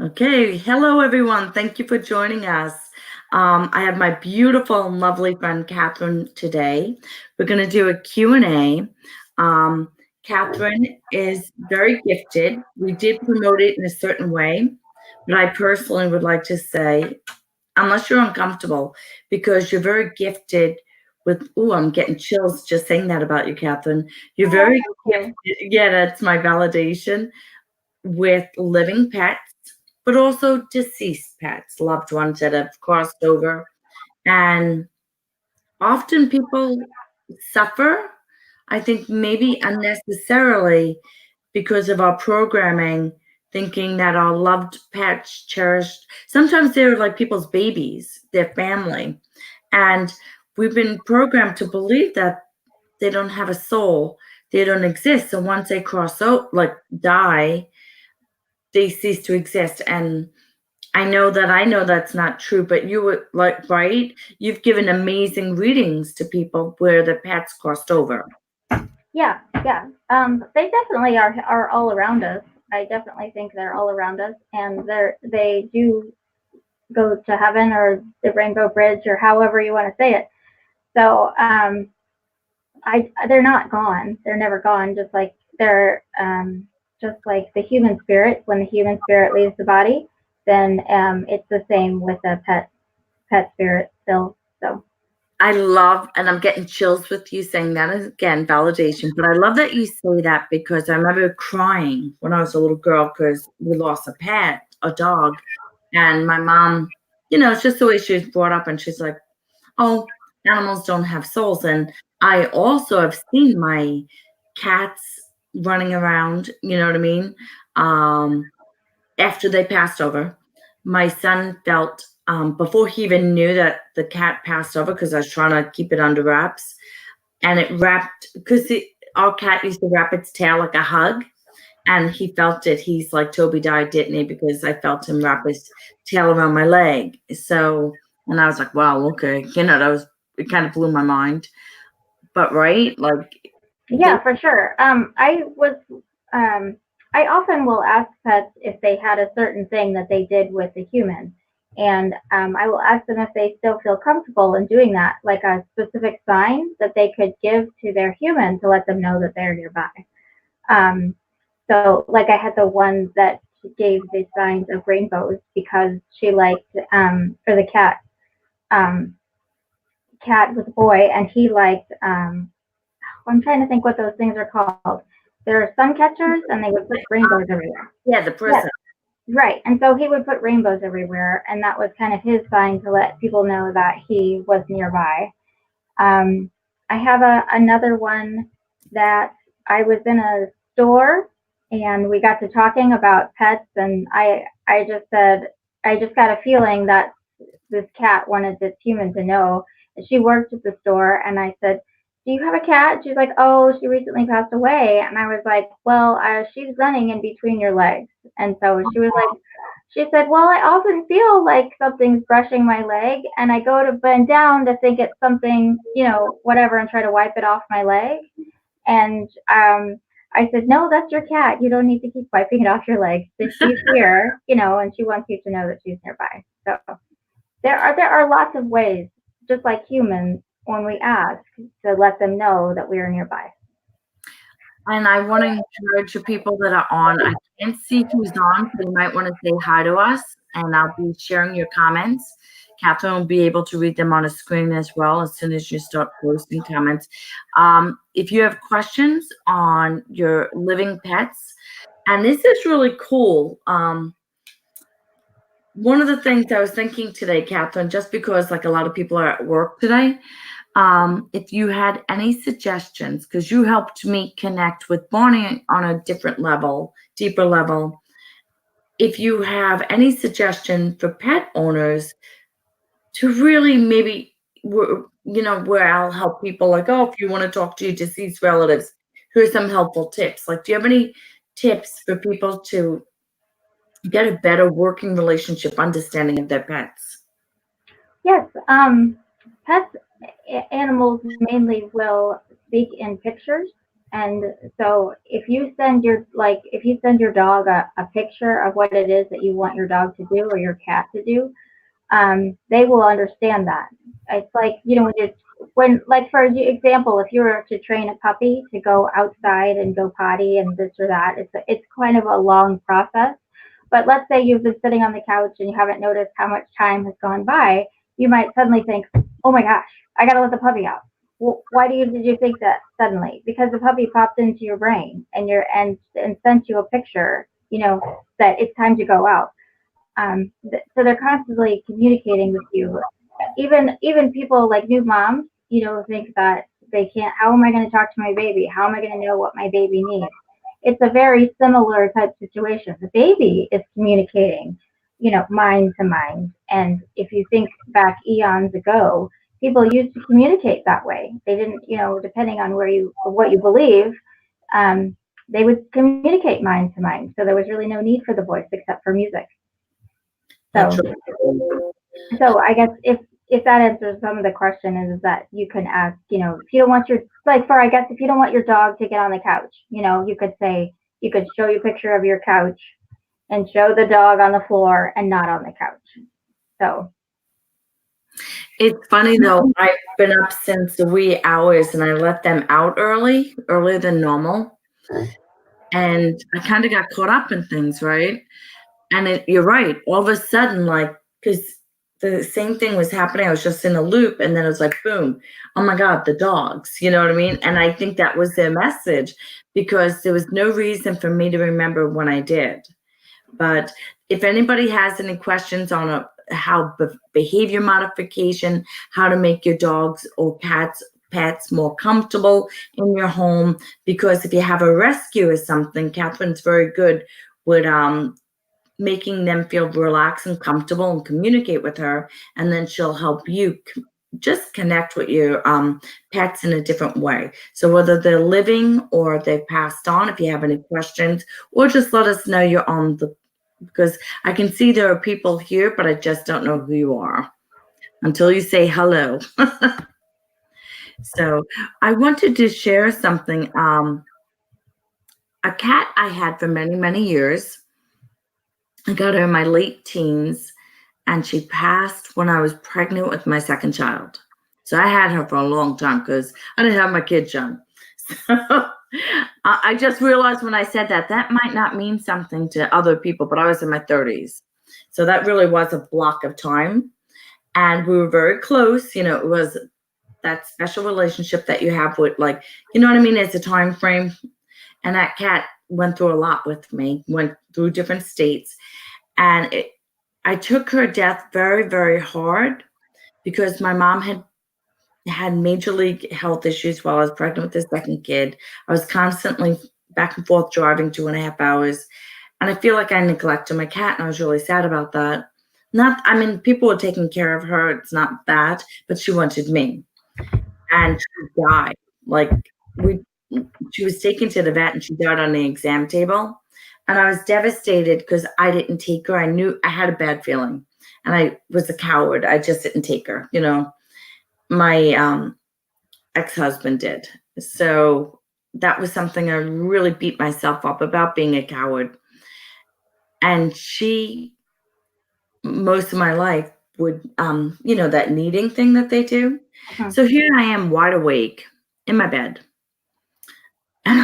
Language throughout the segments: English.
Okay, hello everyone. Thank you for joining us. I have my beautiful and lovely friend Kathryn today. We're going to do a Q&A. Kathryn is very gifted. We did promote it in a certain way, but I personally would like to say, unless you're uncomfortable, because you're very gifted with, I'm getting chills just saying that about you, Kathryn. You're very Thank gifted. Yeah, that's my validation with living pets, but also deceased pets, loved ones that have crossed over. And often people suffer, I think maybe unnecessarily because of our programming, thinking that our loved pets cherished. Sometimes they're like people's babies, their family. And we've been programmed to believe that they don't have a soul, they don't exist. So once they cross out, like die, they cease to exist. And I know that's not true, but you were like, right? You've given amazing readings to people where the pets crossed over. Yeah, yeah. They definitely are all around us. I definitely think they're all around us, and they do go to heaven or the Rainbow Bridge or however you want to say it. So they're not gone. They're never gone. Just like the human spirit. When the human spirit leaves the body, then it's the same with the pet spirit still. So. I love, and I'm getting chills with you saying that again, validation. But I love that you say that because I remember crying when I was a little girl because we lost a pet, a dog. And my mom, it's just the way she was brought up. And she's like, oh, animals don't have souls. And I also have seen my cats running around, you know what I mean? After they passed over, my son felt before he even knew that the cat passed over, because I was trying to keep it under wraps, and it wrapped because our cat used to wrap its tail like a hug, and he felt it. He's like, Toby died, didn't he? Because I felt him wrap his tail around my leg. So, and I was like, wow, okay, it kind of blew my mind. But right, like, Yeah, for sure. I often will ask pets if they had a certain thing that they did with the human, and I will ask them if they still feel comfortable in doing that, like a specific sign that they could give to their human to let them know that they're nearby. Um, so, like I had the one that gave the signs of rainbows because she liked, or the um, cat was a boy, and he liked I'm trying to think what those things are called. There are sun catchers, and they would put rainbows everywhere. yeah, the Yes, prison. right. And so he would put rainbows everywhere, and that was kind of his sign to let people know that he was nearby. Um, I have another one that I was in a store, and we got to talking about pets, and I just said I just got a feeling that this cat wanted this human to know. She worked at the store, and I said, "Do you have a cat?" She's like, "Oh, she recently passed away." And I was like, "Well, she's running in between your legs." And so she said, "Well, I often feel like something's brushing my leg, and I go to bend down to think it's something, whatever, and try to wipe it off my leg." And I said, "No, that's your cat. You don't need to keep wiping it off your leg. She's here, and she wants you to know that she's nearby." So there are lots of ways, just like humans, when we ask to let them know that we are nearby. And I want to encourage the people that are on. I can't see who's on, so you might want to say hi to us, and I'll be sharing your comments. Kathryn will be able to read them on a screen as well as soon as you start posting comments. If you have questions on your living pets, and this is really cool. One of the things I was thinking today, Kathryn, just because like a lot of people are at work today, if you had any suggestions, because you helped me connect with Bonnie on a different level, deeper level. If you have any suggestion for pet owners to really maybe, where I'll help people like, oh, if you want to talk to your deceased relatives, here's some helpful tips. Like, do you have any tips for people to get a better working relationship, understanding of their pets? Yes, pets, animals mainly will speak in pictures, And so if you send your dog a picture of what it is that you want your dog to do or your cat to do, they will understand that. It's like, like for example, if you were to train a puppy to go outside and go potty and this or that, it's kind of a long process. But let's say you've been sitting on the couch and you haven't noticed how much time has gone by, you might suddenly think, oh my gosh, I gotta let the puppy out. Well, why did you think that suddenly? Because the puppy popped into your brain and sent you a picture, that it's time to go out. So they're constantly communicating with you. Even people like new moms, think that they can't. How am I going to talk to my baby? How am I going to know what my baby needs? It's a very similar type situation. The baby is communicating, mind to mind. And if you think back eons ago, people used to communicate that way. They didn't, depending on what you believe, they would communicate mind to mind. So there was really no need for the voice except for music. So, so I guess if that answers some of the question is that you can ask, if you don't want if you don't want your dog to get on the couch, you could show you a picture of your couch and show the dog on the floor and not on the couch. So. It's funny though, I've been up since the wee hours and I let them out earlier than normal. And I kind of got caught up in things, right? And you're right. All of a sudden, because the same thing was happening. I was just in a loop, and then it was like, boom, oh my God, the dogs. You know what I mean? And I think that was their message because there was no reason for me to remember when I did. But if anybody has any questions on how behavior modification, how to make your dogs or pets more comfortable in your home, because if you have a rescue or something, Kathryn's very good with making them feel relaxed and comfortable and communicate with her, and then she'll help you just connect with your pets in a different way. So whether they're living or they've passed on, if you have any questions, or just let us know you're on because I can see there are people here, but I just don't know who you are until you say hello. So I wanted to share something. A cat I had for many, many years. I got her in my late teens, and she passed when I was pregnant with my second child. So I had her for a long time because I didn't have my kids young. So I just realized when I said that might not mean something to other people, but I was in my 30s. So that really was a block of time. And we were very close. It was that special relationship that you have with, you know what I mean? It's a time frame. And that cat went through a lot with me, went through different states. And I took her death very, very hard because my mom had major league health issues while I was pregnant with the second kid. I was constantly back and forth driving 2.5 hours. And I feel like I neglected my cat, and I was really sad about that. People were taking care of her. It's not that, but she wanted me. And she died. She was taken to the vet and she died on the exam table. And I was devastated because I didn't take her. I knew I had a bad feeling and I was a coward. I just didn't take her. My ex-husband did. So that was something I really beat myself up about, being a coward. And she, most of my life, would, that kneading thing that they do. Uh-huh. So here I am wide awake in my bed. And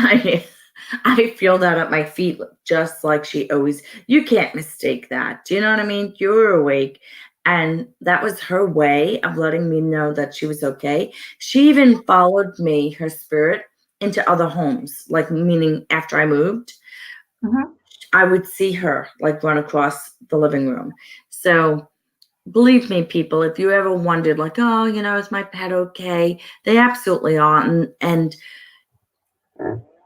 I feel that at my feet, just like she always, you can't mistake that. Do you know what I mean? You're awake. And that was her way of letting me know that she was okay. She even followed me, her spirit, into other homes, meaning after I moved, I would see her run across the living room. So believe me, people, if you ever wondered is my pet okay? They absolutely are. And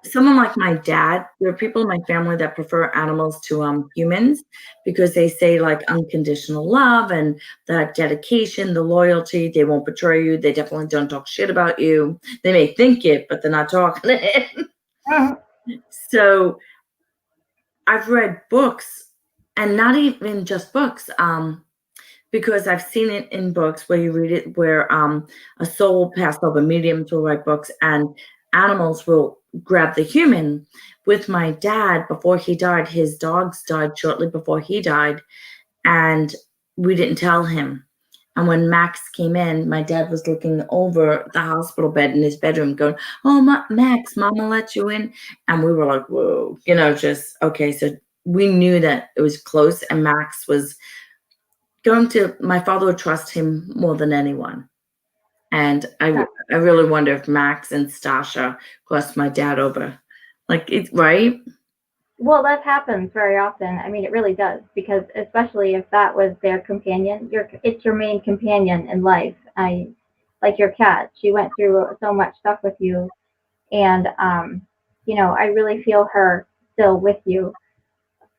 someone like my dad, there are people in my family that prefer animals to humans because they say unconditional love and the dedication, the loyalty, they won't betray you. They definitely don't talk shit about you. They may think it, but they're not talking it. So I've read books, and not even just books, because I've seen it in books where you read it where a soul passed over, mediums will write books, and animals will grab the human. With my dad, before he died, his dogs died shortly before he died, and we didn't tell him. And when Max came in, my dad was looking over the hospital bed in his bedroom going, "Oh, Max, Mama let you in." And we were like, whoa, just, okay. So we knew that it was close, and Max was my father would trust him more than anyone. And I really wonder if Max and Stasha crossed my dad over. Like, it's right. Well, that happens very often. I mean, it really does, because especially if that was their companion, it's your main companion in life. Like your cat, she went through so much stuff with you, and I really feel her still with you,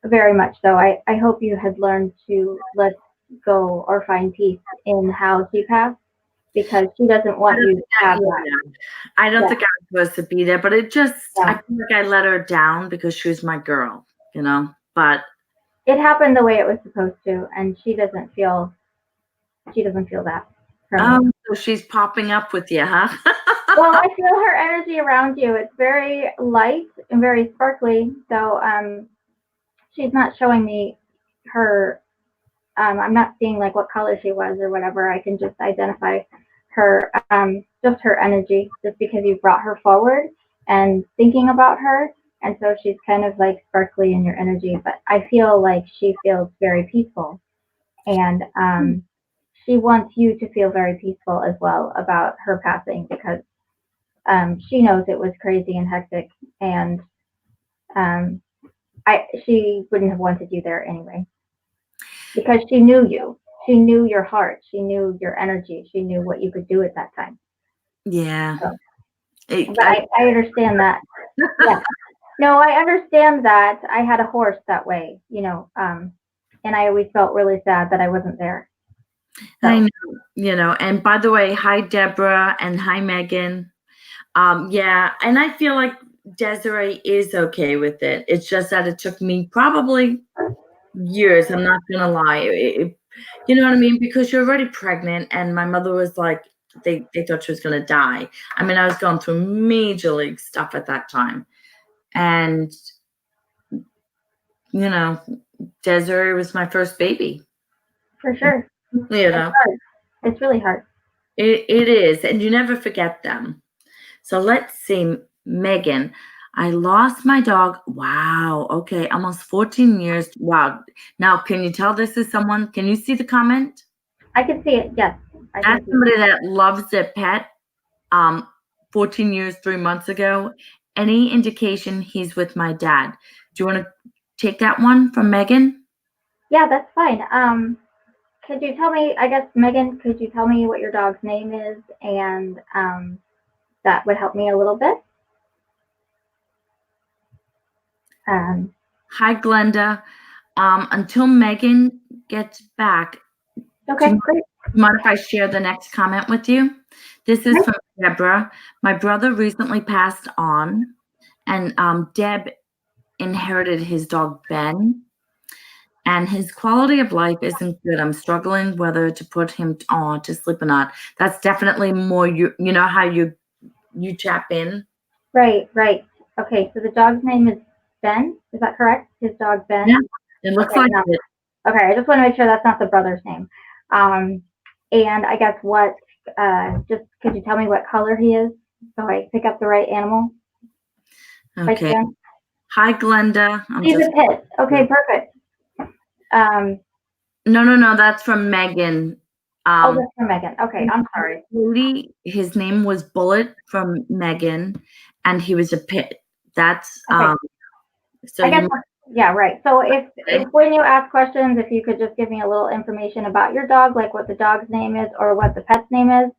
very much so. I hope you had learned to let go or find peace in how she passed, because she doesn't want you to have that. I don't Yeah. think I was supposed to be there, but I Yeah. feel like I let her down because she was my girl, but It happened the way it was supposed to, and she doesn't feel that from you. so she's popping up with you, huh? Well, I feel her energy around you. It's very light and very sparkly. So she's not showing me her. I'm not seeing like what color she was or whatever. I can just identify her, just her energy, just because you brought her forward and thinking about her. And so she's kind of like sparkly in your energy. But I feel like she feels very peaceful. And she wants you to feel very peaceful as well about her passing, because she knows it was crazy and hectic, and she wouldn't have wanted you there anyway, because she knew you. She knew your heart. She knew your energy. She knew what you could do at that time. Yeah. So, but I understand that. Yeah. No, I understand that. I had a horse that way, and I always felt really sad that I wasn't there. So. I know, and by the way, hi Debra and hi Meghan. Yeah, and I feel like Desiree is okay with it. It's just that it took me probably years. I'm not gonna lie. You know what I mean? Because you're already pregnant, and my mother was like, they thought she was gonna die. I mean, I was going through major league stuff at that time, and Desiree was my first baby. For sure. It's really hard. It is, and you never forget them. So let's see, Meghan. I lost my dog. Wow. Okay. Almost 14 years. Wow. Now, can you tell this is someone? Can you see the comment? I can see it. Yes. That's somebody that loves their pet. 14 years, 3 months ago. Any indication he's with my dad? Do you want to take that one from Meghan? Yeah, that's fine. Could you tell me, I guess, Meghan, could you tell me what your dog's name is? And that would help me a little bit. Hi, Glenda. Until Meghan gets back. Okay, great. Do you mind if I share the next comment with you? This is from Debra. My brother recently passed on, and Deb inherited his dog, Ben, and his quality of life isn't good. I'm struggling whether to put him to sleep or not. That's definitely more, you know how you tap in? Right. Okay, so the dog's name is Ben. Is that correct? His dog, Ben? Yeah, it looks like it. Okay, I just want to make sure that's not the brother's name. And I guess just could you tell me what color he is so I pick up the right animal? Okay. Hi, Glenda. He's a pit. Okay, perfect. No, that's from Meghan. That's from Meghan. Okay, I'm sorry. His name was Bullet from Meghan, and he was a pit. That's okay. So I guess yeah, right. So if when you ask questions, if you could just give me a little information about your dog, like what the dog's name is or what the pet's name is,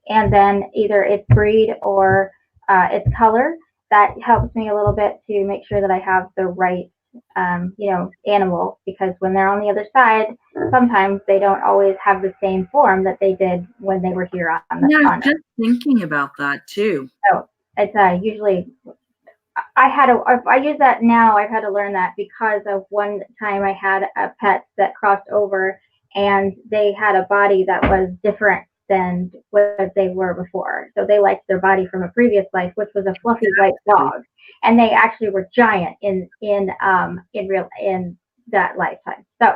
and then either its breed or its color, that helps me a little bit to make sure that I have the right animal, because when they're on the other side, sometimes they don't always have the same form that they did when they were here on the planet. Just thinking about that too. So it's usually I use that now. I've had to learn that because of one time I had a pet that crossed over, and they had a body that was different than what they were before. So they liked their body from a previous life, which was a fluffy white dog, and they actually were giant in that lifetime. So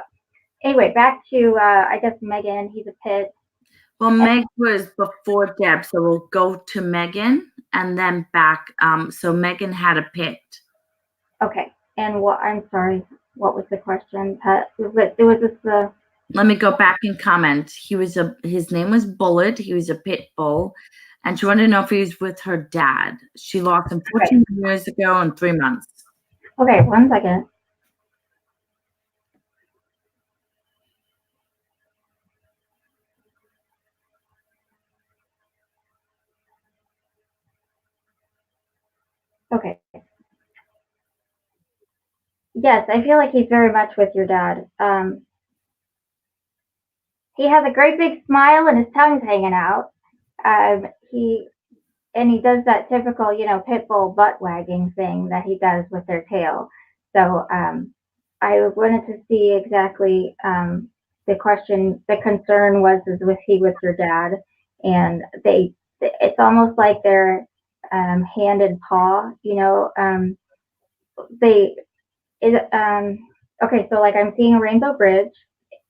anyway, back to I guess Meghan. He's a pit. Well, Meg was before Deb, so we'll go to Meghan and then back. So Meghan had a pit. Okay, and what? I'm sorry. What was the question? Was this Let me go back and comment. His name was Bullet. He was a pit bull, and she wanted to know if he was with her dad. She lost him 14 years ago and 3 months. Okay, 1 second. Okay. Yes, I feel like he's very much with your dad. He has a great big smile and his tongue's hanging out. He does that typical, pit bull butt wagging thing that he does with their tail. So I wanted to see exactly the concern was he with your dad, and it's almost like they're hand and paw, okay, so like I'm seeing a rainbow bridge,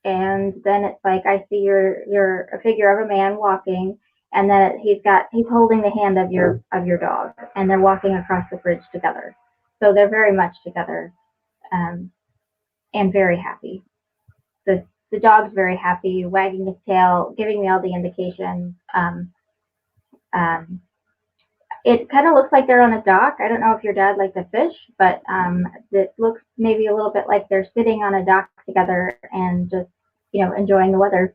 and then it's like I see you're a figure of a man walking, and then he's holding the hand of your dog, and they're walking across the bridge together. So they're very much together, and very happy. The dog's very happy, wagging his tail, giving me all the indications. It kind of looks like they're on a dock. I don't know if your dad liked to fish, but it looks maybe a little bit like they're sitting on a dock together and just, enjoying the weather.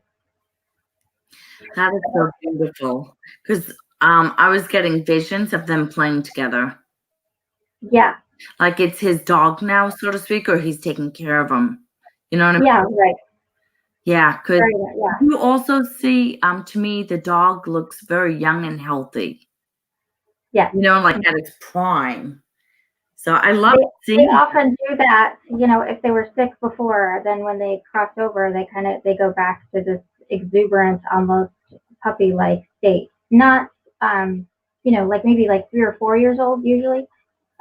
That is so beautiful, because I was getting visions of them playing together. Yeah. Like it's his dog now, so to speak, or he's taking care of him. You know what I mean? Yeah, right. Yeah, because Yeah. you also see, to me, the dog looks very young and healthy. Yeah. Like at its prime. So I love They often do that, if they were sick before, then when they cross over, they go back to this exuberant, almost puppy-like state. Not, like maybe like 3 or 4 years old usually.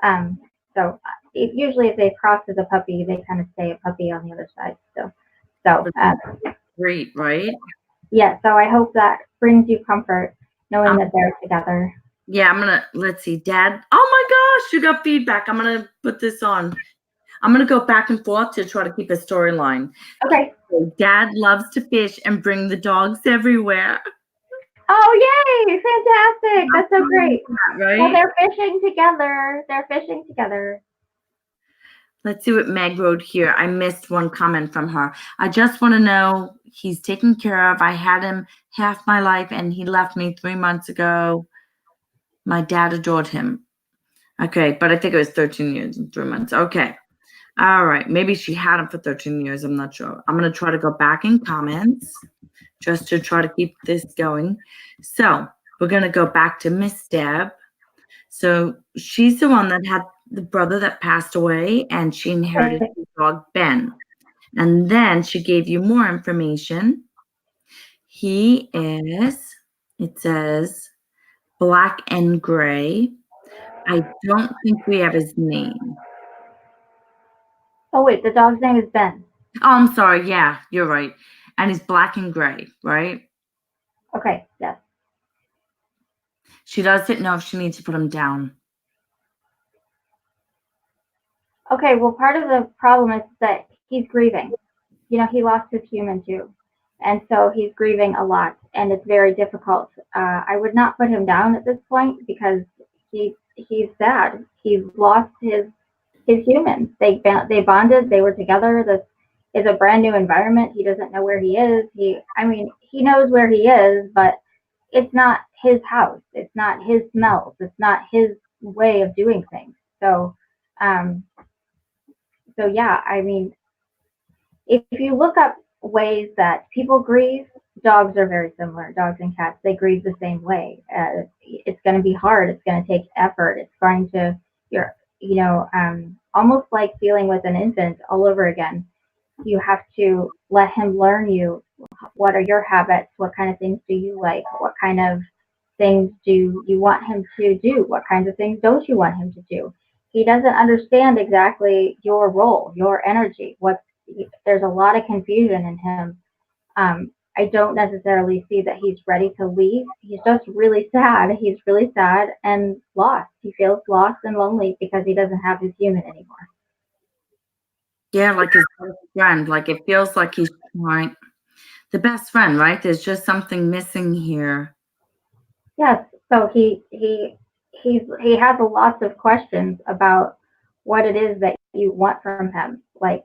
So usually if they cross as a puppy, they kind of stay a puppy on the other side. So great, right? Yeah. So I hope that brings you comfort knowing that they're together. Yeah, let's see, Dad. Oh my gosh, you got feedback. I'm going to put this on. I'm going to go back and forth to try to keep a storyline. Okay. Dad loves to fish and bring the dogs everywhere. Oh, yay. Fantastic. That's so great. Right? Well, they're fishing together. Let's see what Meg wrote here. I missed one comment from her. I just want to know he's taken care of. I had him half my life and he left me 3 months ago. My dad adored him. Okay, but I think it was 13 years and 3 months. Okay. All right. Maybe she had him for 13 years. I'm not sure. I'm going to try to go back in comments just to try to keep this going. So we're going to go back to Miss Deb. So she's the one that had the brother that passed away, and she inherited the dog Ben. And then she gave you more information. He is, it says, black and gray. I don't think we have his name. Oh, wait, the dog's name is Ben. Oh, I'm sorry. Yeah, you're right. And he's black and gray, right? Okay, yes. She doesn't know if she needs to put him down. Okay, well, part of the problem is that he's grieving. He lost his human too. And so he's grieving a lot, and it's very difficult. I would not put him down at this point because he's sad. He's lost his human. They bonded. They were together. This is a brand new environment. He doesn't know where he is. He knows where he is, but it's not his house. It's not his smells. It's not his way of doing things. So yeah, if you look up ways that people grieve, dogs are very similar. Dogs and cats, they grieve the same way. It's going to be hard. It's going to take effort. It's going to, almost like dealing with an infant all over again. You have to let him learn you what are your habits? What kind of things do you like? What kind of things do you want him to do? What kinds of things don't you want him to do? He doesn't understand exactly your role, your energy. There's a lot of confusion in him. I don't necessarily see that he's ready to leave. He's just really sad. He's really sad and lost. He feels lost and lonely because he doesn't have his human anymore. Yeah, like his best friend. Like it feels like he's trying the best friend, right? There's just something missing here. Yes. So he has lots of questions about what it is that you want from him. Like,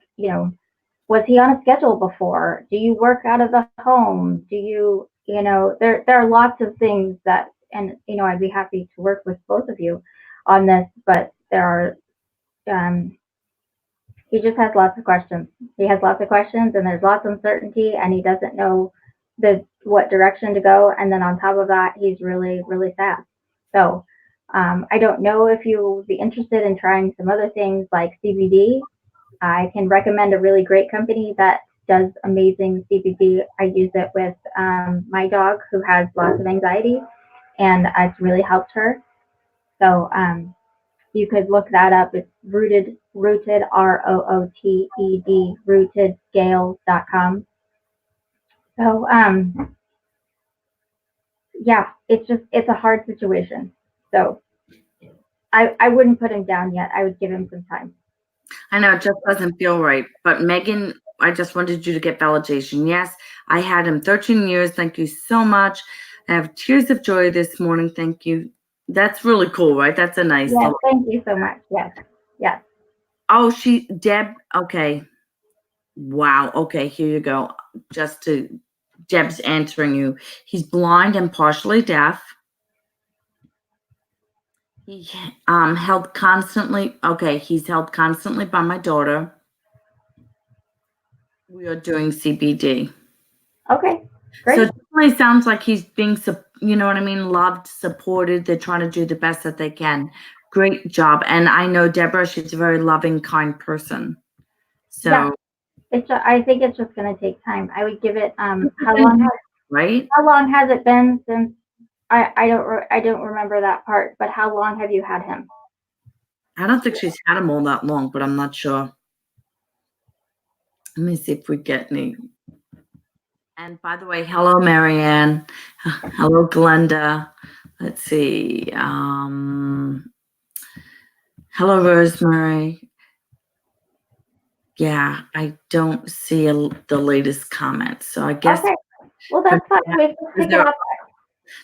was he on a schedule before? Do you work out of the home? Do you, there are lots of things that, and, I'd be happy to work with both of you on this, but he just has lots of questions. He has lots of questions and there's lots of uncertainty and he doesn't know what direction to go. And then on top of that, he's really, really sad. So I don't know if you would be interested in trying some other things like CBD. I can recommend a really great company that does amazing CBD. I use it with my dog who has lots of anxiety, and it's really helped her. So you could look that up. It's rooted ROOTED rootedscales.com. So yeah, it's a hard situation. So I wouldn't put him down yet. I would give him some time. I know it just doesn't feel right. But Meghan, I just wanted you to get validation. Yes, I had him 13 years. Thank you so much. I have tears of joy this morning. Thank you. That's really cool, right? That's a nice. Yes, thank you so much. Yes, yes. Oh, Deb. Okay. Wow. Okay, here you go. Deb's answering you. He's blind and partially deaf. He's held constantly by my daughter. We are doing CBD. Okay, great. So it definitely sounds like he's being, loved, supported. They're trying to do the best that they can. Great job. And I know Debra, she's a very loving, kind person. So yeah, I think it's just going to take time. I would give it how long has it been since I don't remember that part, but how long have you had him? I don't think she's had him all that long, but I'm not sure. Let me see if we get any. And by the way, hello, MaryAnn. Hello, Glenda. Let's see. Hello, Rosemary. Yeah, I don't see the latest comments. So I guess. Okay. Well, that's fine. We can pick it up.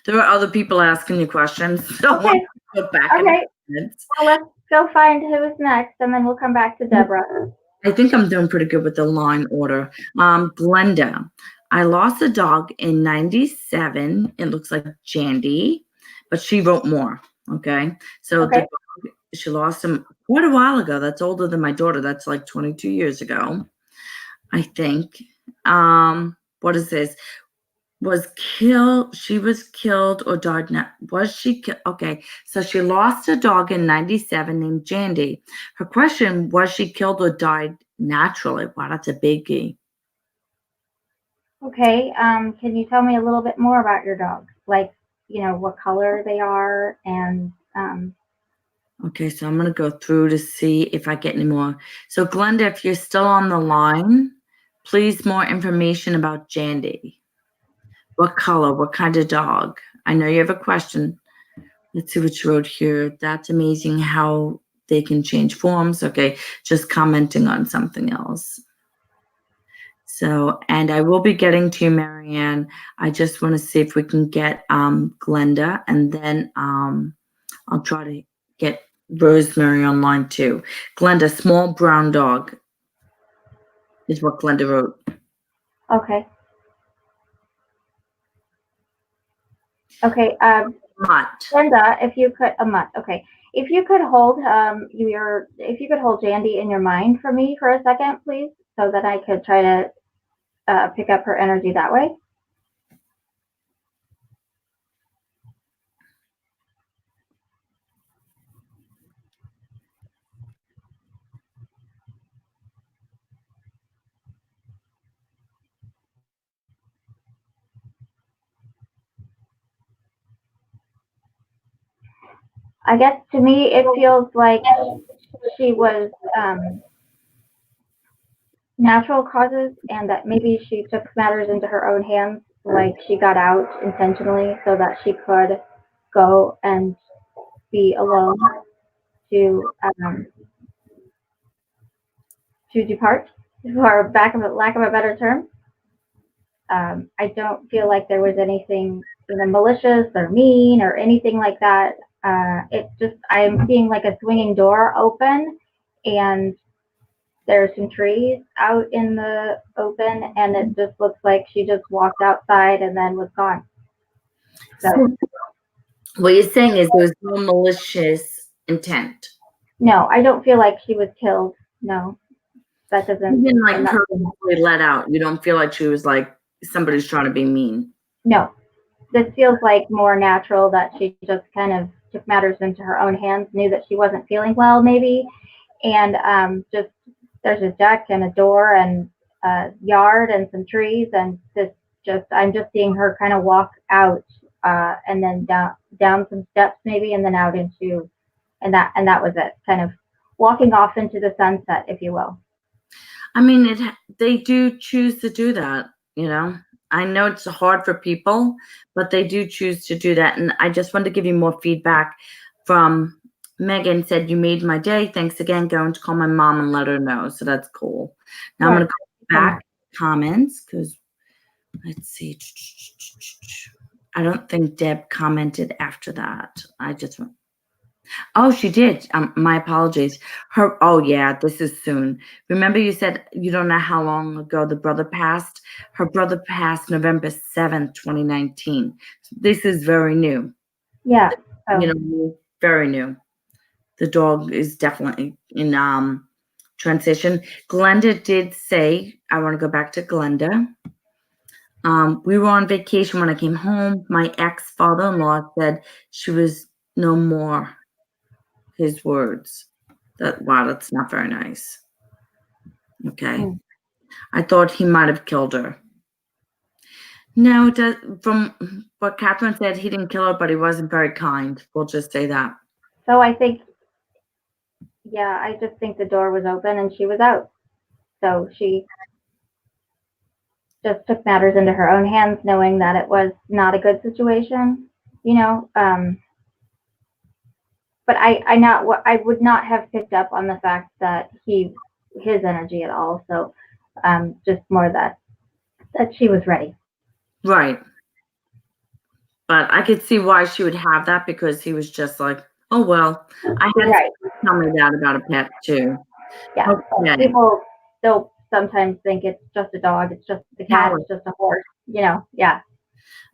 There are other people asking you questions. So okay. Go back okay. Well, let's go find who's next, and then we'll come back to Debra. I think I'm doing pretty good with the line order. Glenda, I lost a dog in 97. It looks like Jandy, but she wrote more. Okay. So she lost him quite a while ago. That's older than my daughter. That's like 22 years ago, I think. What is this? She was killed or died now. Was she killed? Okay, so she lost a dog in 97 named Jandy. Her question, was she killed or died naturally? Wow, that's a biggie. Okay, can you tell me a little bit more about your dog? Like, what color they are and Okay, so I'm going to go through to see if I get any more. So Glenda, if you're still on the line, please more information about Jandy. What color? What kind of dog? I know you have a question. Let's see what you wrote here. That's amazing how they can change forms. Okay, just commenting on something else. So, and I will be getting to you, MaryAnn. I just want to see if we can get Glenda, and then I'll try to get Rosemary online too. Glenda, small brown dog is what Glenda wrote. Okay. Okay. Mutt. Glenda, if you could a mutt. Okay. If you could hold Jandy in your mind for me for a second, please, so that I could try to pick up her energy that way. I guess to me it feels like she was natural causes, and that maybe she took matters into her own hands, like she got out intentionally so that she could go and be alone to depart, for lack of a better term. I don't feel like there was anything, malicious or mean or anything like that. It's just I'm seeing like a swinging door open, and there's some trees out in the open, and it just looks like she just walked outside and then was gone. So what you're saying is there was no malicious intent. no, I don't feel like she was killed. No, that doesn't. You didn't like I'm not. purposely let out. You don't feel like she was like somebody's trying to be mean. No, this feels like more natural, that she just kind of took matters into her own hands, knew that she wasn't feeling well, maybe, and just there's a deck and a door and a yard and some trees, and this just I'm just seeing her kind of walk out, and then down some steps maybe, and then out into, and that was it, kind of walking off into the sunset, if you will. I mean, they do choose to do that, you know. I know it's hard for people, but they do choose to do that. And I just wanted to give you more feedback from Megan. Said, you made my day. Thanks again. Going to call my mom and let her know. So that's cool. Now I'm going to go back comments, because let's see. I don't think Deb commented after that. Oh, she did. My apologies. Oh yeah, this is soon. Remember you said you don't know how long ago the brother passed? Her brother passed November 7th, 2019. This is very new. Yeah. Very new. The dog is definitely in transition. Glenda did say, I want to go back to Glenda. We were on vacation when I came home. My ex-father-in-law said she was no more. His words. Wow, that's not very nice. Okay. I thought he might have killed her. No, from what Kathryn said, he didn't kill her, but he wasn't very kind. We'll just say that. So I just think the door was open and she was out. So she just took matters into her own hands, knowing that it was not a good situation, but I would not have picked up on the fact that his energy at all. So just more that she was ready. Right. But I could see why she would have that, because he was just like, oh, well, I had to tell me that about a pet too. Yeah. Okay. People still sometimes think it's just a dog, it's just a cat, it's just a horse, yeah.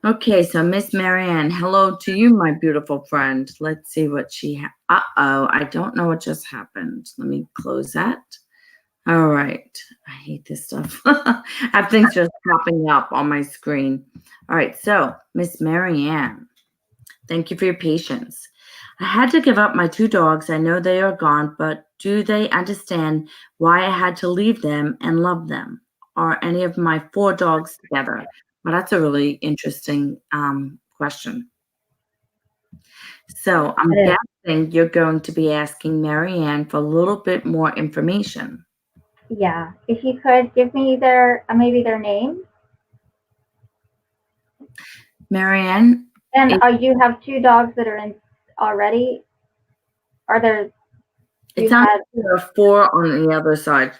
Okay, so Miss MaryAnn, hello to you, my beautiful friend. Let's see what she uh-oh, I don't know what just happened. Let me close that. All right. I hate this stuff. I have things just popping up on my screen. All right, so Miss MaryAnn, thank you for your patience. I had to give up my 2 dogs. I know they are gone, but do they understand why I had to leave them and love them? Are any of my 4 dogs together? Well, that's a really interesting question. So I'm guessing you're going to be asking MaryAnn for a little bit more information. Yeah, if you could give me maybe their name. MaryAnn. And you have 2 dogs that are in already? Are there? It sounds like there are 4 on the other side.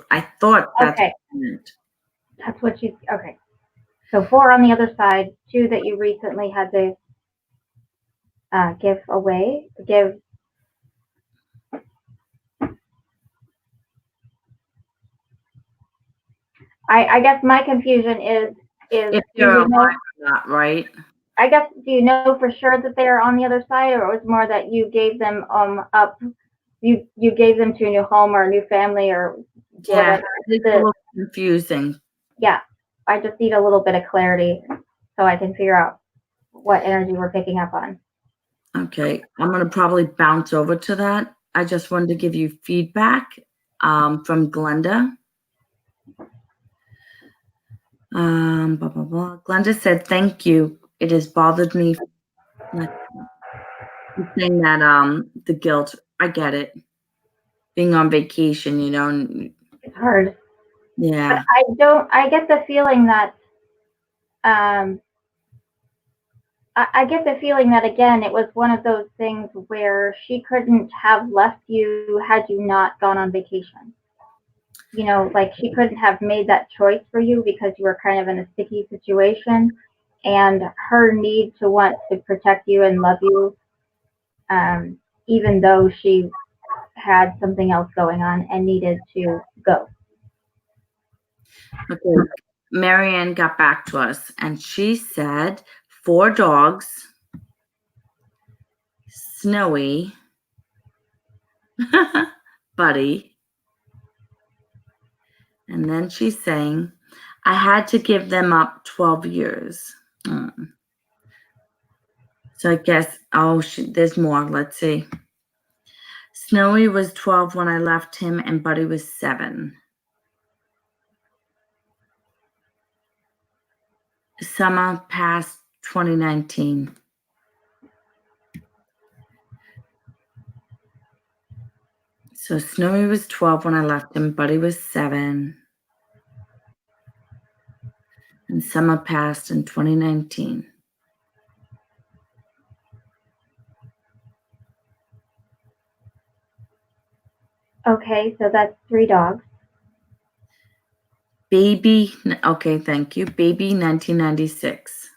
I thought that's okay. That's what you okay. So 4 on the other side, 2 that you recently had to give away. I guess my confusion is if you're alive or not, right? I guess, do you know for sure that they are on the other side, or it was more that you gave them up? You gave them to a new home or a new family or whatever. It's a little confusing. Yeah, I just need a little bit of clarity so I can figure out what energy we're picking up on. Okay, I'm going to probably bounce over to that. I just wanted to give you feedback from Glenda. Blah, blah, blah. Glenda said, thank you. It has bothered me. saying that the guilt, I get it. Being on vacation, It's hard. yeah. But I get the feeling that I get the feeling that again it was one of those things where she couldn't have left you had you not gone on vacation. Like she couldn't have made that choice for you because you were kind of in a sticky situation, and her need to want to protect you and love you, even though she had something else going on and needed to go. Okay. MaryAnn got back to us and she said 4 dogs, Snowy, Buddy, and then she's saying, I had to give them up 12 years. So I guess, there's more. Let's see. Snowy was 12 when I left him, and Buddy was 7. Summer passed 2019. So Snowy was 12 when I left him, Buddy was 7. And summer passed in 2019. Okay, so that's 3 dogs. Baby, okay, thank you. Baby 1996.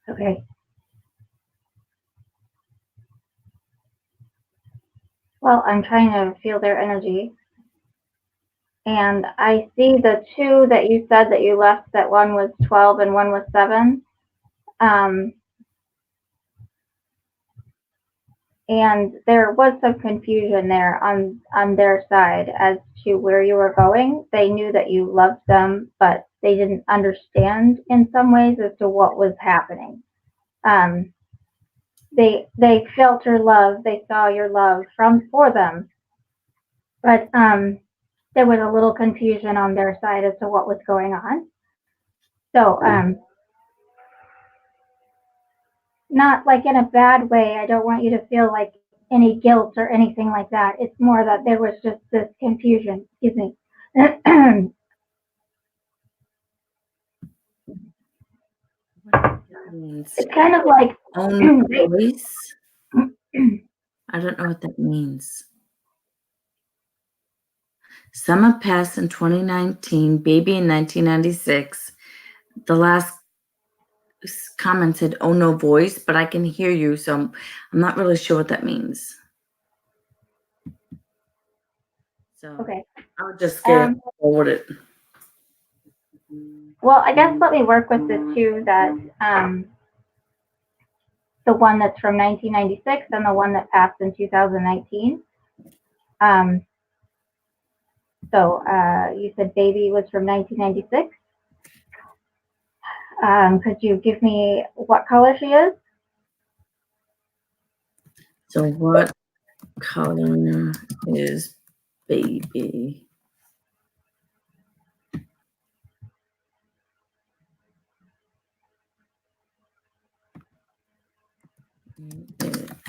Okay. Well, I'm trying to feel their energy. And I see the 2 that you said that you left, that one was 12 and one was 7. And there was some confusion there on their side as to where you were going. They knew that you loved them, but they didn't understand in some ways as to what was happening. They felt your love, they saw your love for them, but there was a little confusion on their side as to what was going on. So not like in a bad way. I don't want you to feel like any guilt or anything like that. It's more that there was just this confusion. Excuse me. It's kind of like voice. I don't know what that means. Summer passed in 2019, baby in 1996. The last comment said, oh, no voice, but I can hear you, so I'm not really sure what that means. So okay. I'll just get forward it. Well, I guess let me work with the 2 that the one that's from 1996 and the one that passed in 2019. So you said baby was from 1996. Could you give me what color she is? So what color is baby?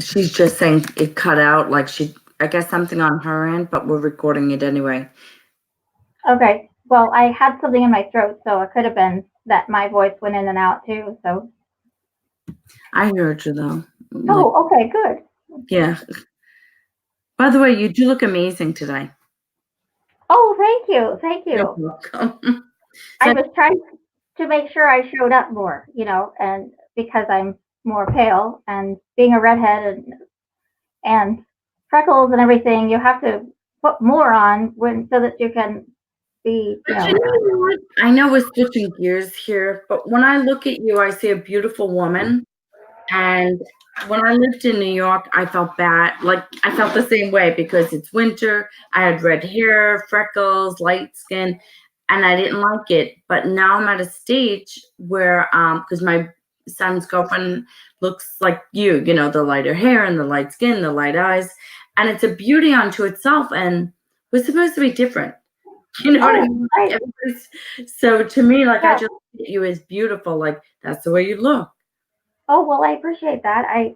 She's just saying it cut out, like I guess something on her end, but we're recording it anyway. Okay. Well, I had something in my throat, so it could have been that my voice went in and out too. So I heard you though. Oh, okay, good. Yeah. By the way, you do look amazing today. Oh, thank you. Thank you. You're welcome. I was trying to make sure I showed up more, and because I'm more pale and being a redhead and freckles and everything, you have to put more on so that you can be, But you know what? I know we're switching gears here, but when I look at you, I see a beautiful woman. And when I lived in New York, I felt bad. Like I felt the same way because it's winter. I had red hair, freckles, light skin, and I didn't like it. But now I'm at a stage where, because my son's girlfriend looks like you, the lighter hair and the light skin, the light eyes, and it's a beauty unto itself. And we're supposed to be different. You know what I Oh, mean? right. So to me, like, I Yeah. just look at you as beautiful, like, that's the way you look. Oh, well, I appreciate that. I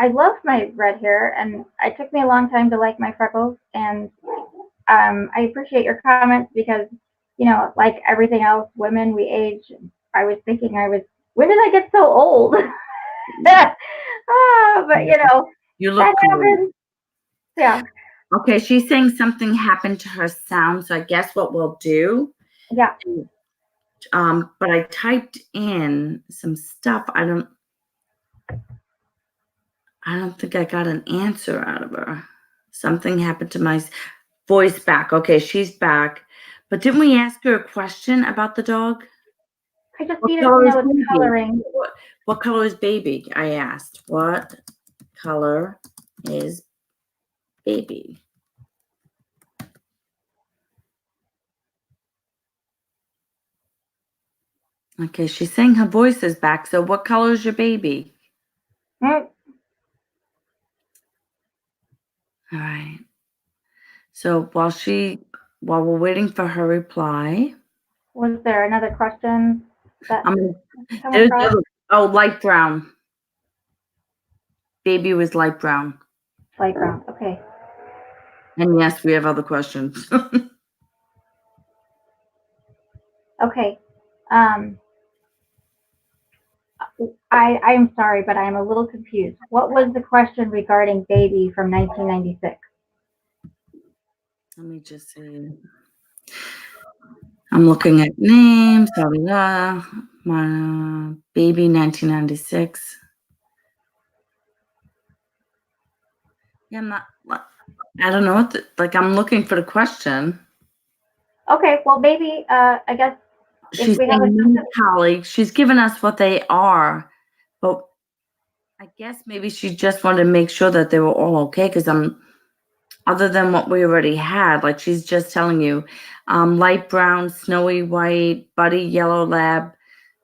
love my red hair, and it took me a long time to like my freckles. And I appreciate your comments because, like everything else, women, we age. I was thinking when did I get so old? But You that look great. happens. Yeah, Okay, she's saying something happened to her sound, so I guess what we'll do, yeah. but I typed in some stuff. I don't think I got an answer out of her. Something happened to my voice back. Okay, she's back. But didn't we ask her a question about the dog? I just What needed to color is know its baby? coloring. What color is baby? I asked. What color is baby? Okay, she's saying her voice is back. So what color is your baby? Mm, All right. So while we're waiting for her reply, Was there another question that um, come there's across? light brown. Baby was light brown. Light brown. Okay. And yes, we have other questions. Okay. Um, I'm sorry, but I'm a little confused. What was the question regarding baby from 1996? Let me just see. I'm looking at names. My baby 1996. Yeah, I don't know like I'm looking for the question. Okay, well, maybe I guess if She's we have a saying many colleagues. She's given us what they are, but I guess maybe she just wanted to make sure that they were all okay because other than what we already had, like she's just telling you, light brown, snowy white, buddy yellow lab,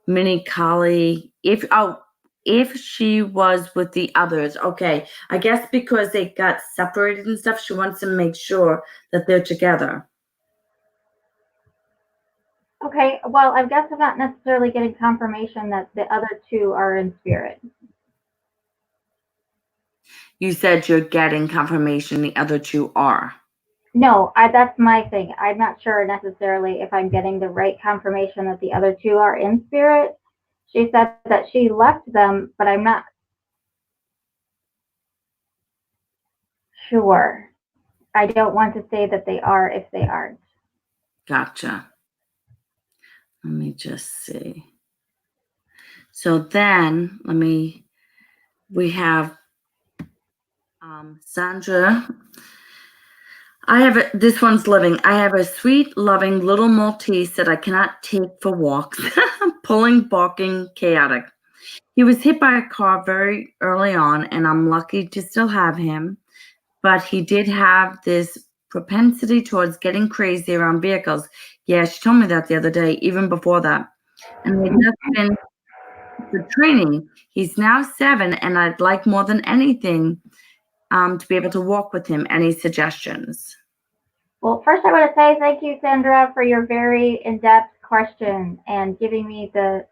mini collie. If she was with the others, okay. I guess because they got separated and stuff, she wants to make sure that they're together. Okay, well, I guess I'm not necessarily getting confirmation that the other two are in spirit. You said you're getting confirmation the other two are. No, that's my thing. I'm not sure necessarily if I'm getting the right confirmation that the other two are in spirit. She said that she left them, but I'm not sure. I don't want to say that they are if they aren't. Gotcha. Let me just see. So then we have Sandra. This one's living. I have a sweet, loving little Maltese that I cannot take for walks, pulling, barking, chaotic. He was hit by a car very early on, and I'm lucky to still have him. But he did have this propensity towards getting crazy around vehicles. Yeah, she told me that the other day, even before that. And we just been for training. He's now 7, and I'd like more than anything to be able to walk with him. Any suggestions? Well, first I want to say thank you, Sandra, for your very in-depth question and giving me the,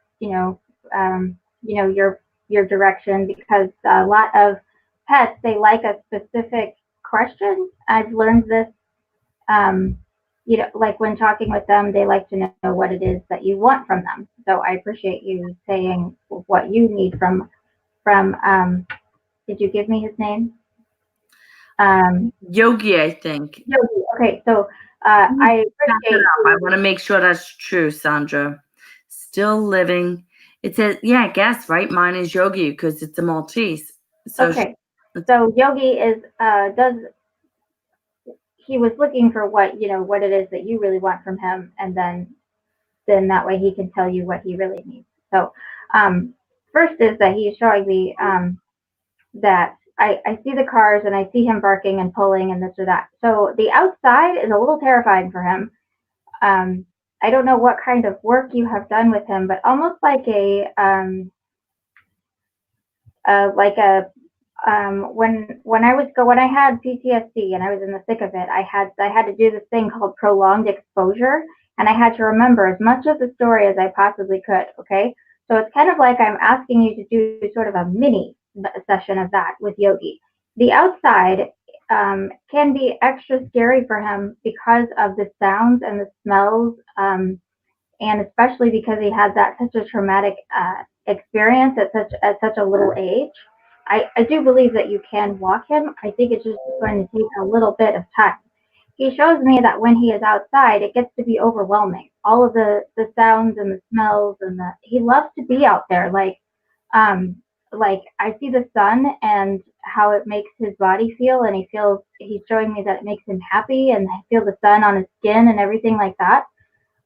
your direction because a lot of pets they like a specific question. I've learned this, like when talking with them, they like to know what it is that you want from them. So I appreciate you saying what you need from. Did you give me his name? Yogi, I think. Yogi. Okay, so Back I it appreciate. up. I want to make sure that's true, Sandra. Still living. It says, yeah, I guess, right? Mine is Yogi because it's a Maltese. So Okay, so Yogi is does he was looking for what it is that you really want from him, and then that way he can tell you what he really needs. So first is that he's showing me that I see the cars and I see him barking and pulling and this or that. So the outside is a little terrifying for him. I don't know what kind of work you have done with him, but almost like a when I had PTSD and I was in the thick of it, I had to do this thing called prolonged exposure, and I had to remember as much of the story as I possibly could. Okay, so it's kind of like I'm asking you to do sort of a mini session of that with Yogi. The outside can be extra scary for him because of the sounds and the smells, and especially because he had that such a traumatic experience at such a little age. I do believe that you can walk him. I think it's just going to take a little bit of time. He shows me that when he is outside, it gets to be overwhelming. All of the sounds and the smells and he loves to be out there. Like I see the sun and how it makes his body feel, and he's showing me that it makes him happy, and I feel the sun on his skin and everything like that.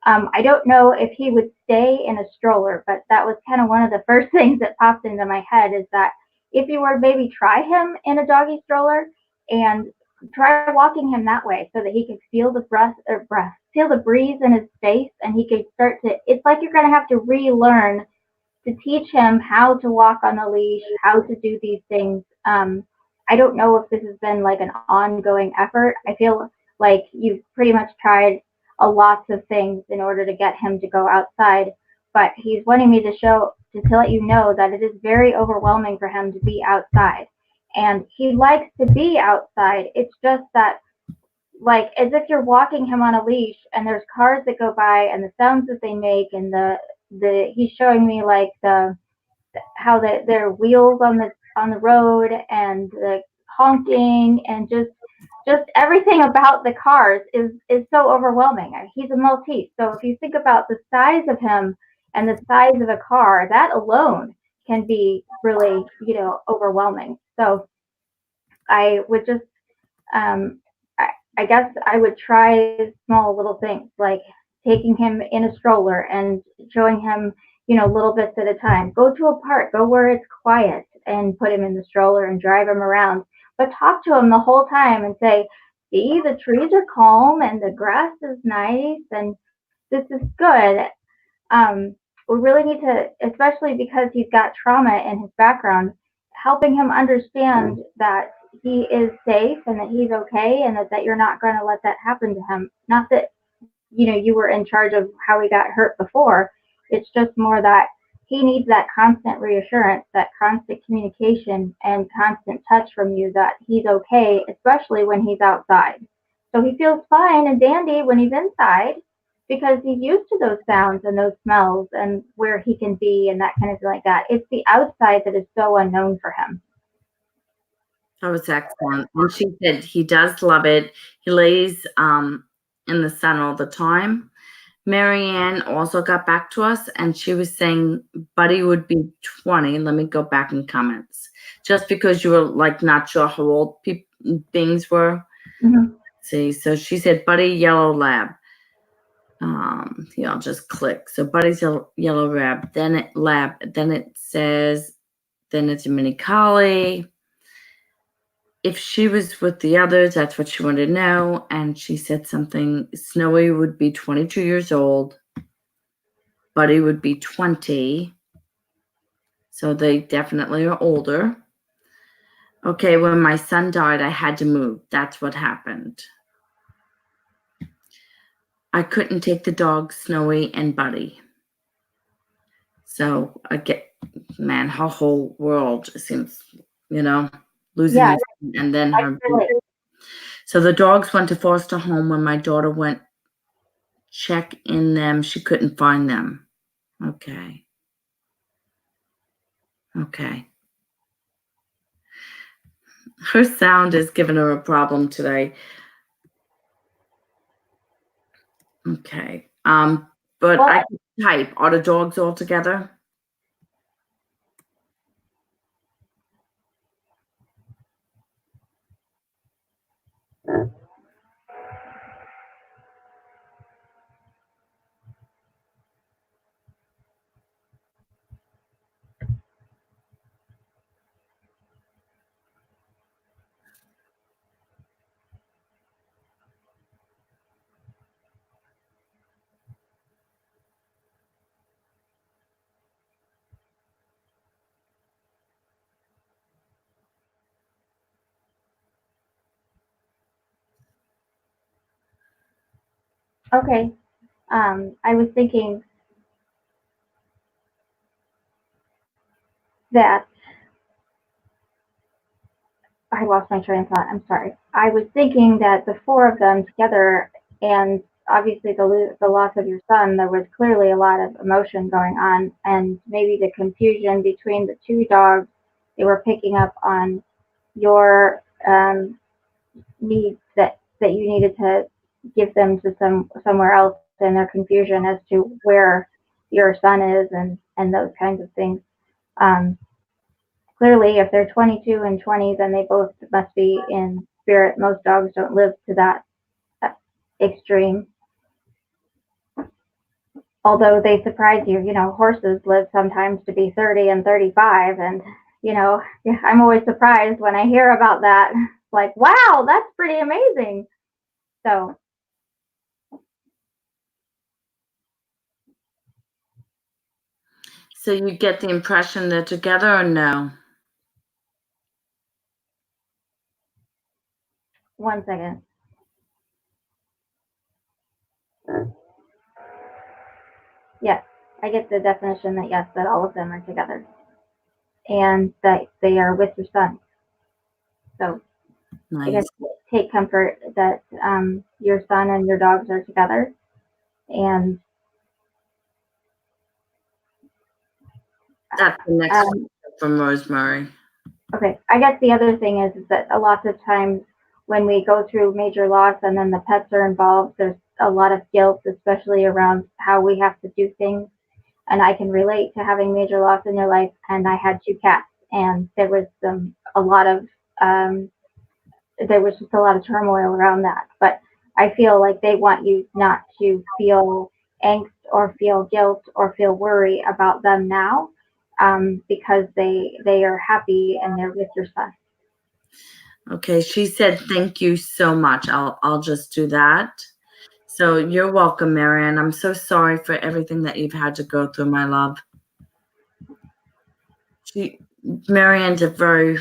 I don't know if he would stay in a stroller, but that was kind of one of the first things that popped into my head is that if you were to maybe try him in a doggy stroller and try walking him that way so that he could feel the feel the breeze in his face, and he could start to, it's like you're going to have to relearn to teach him how to walk on the leash, how to do these things. I don't know if this has been like an ongoing effort. I feel like you've pretty much tried a lots of things in order to get him to go outside, but he's wanting me to let you know that it is very overwhelming for him to be outside. And he likes to be outside. It's just that, like, as if you're walking him on a leash and there's cars that go by and the sounds that they make, and he's showing me like how their wheels on the road and the honking, and just everything about the cars is so overwhelming. He's a Maltese, so if you think about the size of him and the size of a car, that alone can be really, overwhelming. So I would just, um, I guess I would try small little things like taking him in a stroller and showing him, little bits at a time. Go to a park, go where it's quiet, and put him in the stroller and drive him around. But talk to him the whole time and say, see, the trees are calm and the grass is nice and this is good. We really need to, especially because he's got trauma in his background, helping him understand that he is safe and that he's okay, and that you're not going to let that happen to him. Not that, you were in charge of how he got hurt before. It's just more that he needs that constant reassurance, that constant communication and constant touch from you that he's okay, especially when he's outside. So he feels fine and dandy when he's inside because he's used to those sounds and those smells and where he can be and that kind of thing like that. It's the outside that is so unknown for him. That was excellent. And she said he does love it. He lays in the sun all the time. MaryAnn also got back to us, and she was saying Buddy would be 20. Let me go back in comments. Just because you were like not sure how old things were. Mm-hmm. See, so she said Buddy Yellow Lab. I'll just click. So Buddy's Yellow Lab. Then it says, then it's a mini collie. If she was with the others, that's what she wanted to know. And she said something, Snowy would be 22 years old. Buddy would be 20. So they definitely are older. Okay, when my son died, I had to move. That's what happened. I couldn't take the dogs, Snowy and Buddy. So I get, man, her whole world seems, losing Yeah, it, and then her. So the dogs went to foster home. When my daughter went check in them, she couldn't find them. Okay. Her sound is giving her a problem today. Okay. But I can type. Are the dogs all together? Okay. I was thinking that I lost my train of thought. I'm sorry. I was thinking that the four of them together, and obviously the loss of your son, there was clearly a lot of emotion going on, and maybe the confusion between the two dogs. They were picking up on your needs that you needed to give them to somewhere else, and their confusion as to where your son is, and those kinds of things. Um, Clearly, if they're 22 and 20, then they both must be in spirit. Most dogs don't live to that extreme. Although they surprise you, horses live sometimes to be 30 and 35. And, I'm always surprised when I hear about that. Like, wow, that's pretty amazing. So, So you get the impression they're together or no? one second. Yes, I get the definition that yes, that all of them are together and that they are with your son. So I Nice. can take comfort that your son and your dogs are together. And That's the next um, from Rosemary. okay, I guess the other thing is that a lot of times when we go through major loss and then the pets are involved, there's a lot of guilt, especially around how we have to do things. And I can relate to having major loss in your life. And I had two cats, and there was a lot of um, there was just a lot of turmoil around that. But I feel like they want you not to feel angst or feel guilt or feel worry about them now, because they are happy and they're with your son. Okay, she said thank you so much. I'll just do that. So you're welcome, MaryAnn. I'm so sorry for everything that you've had to go through, my love. MaryAnn's a very,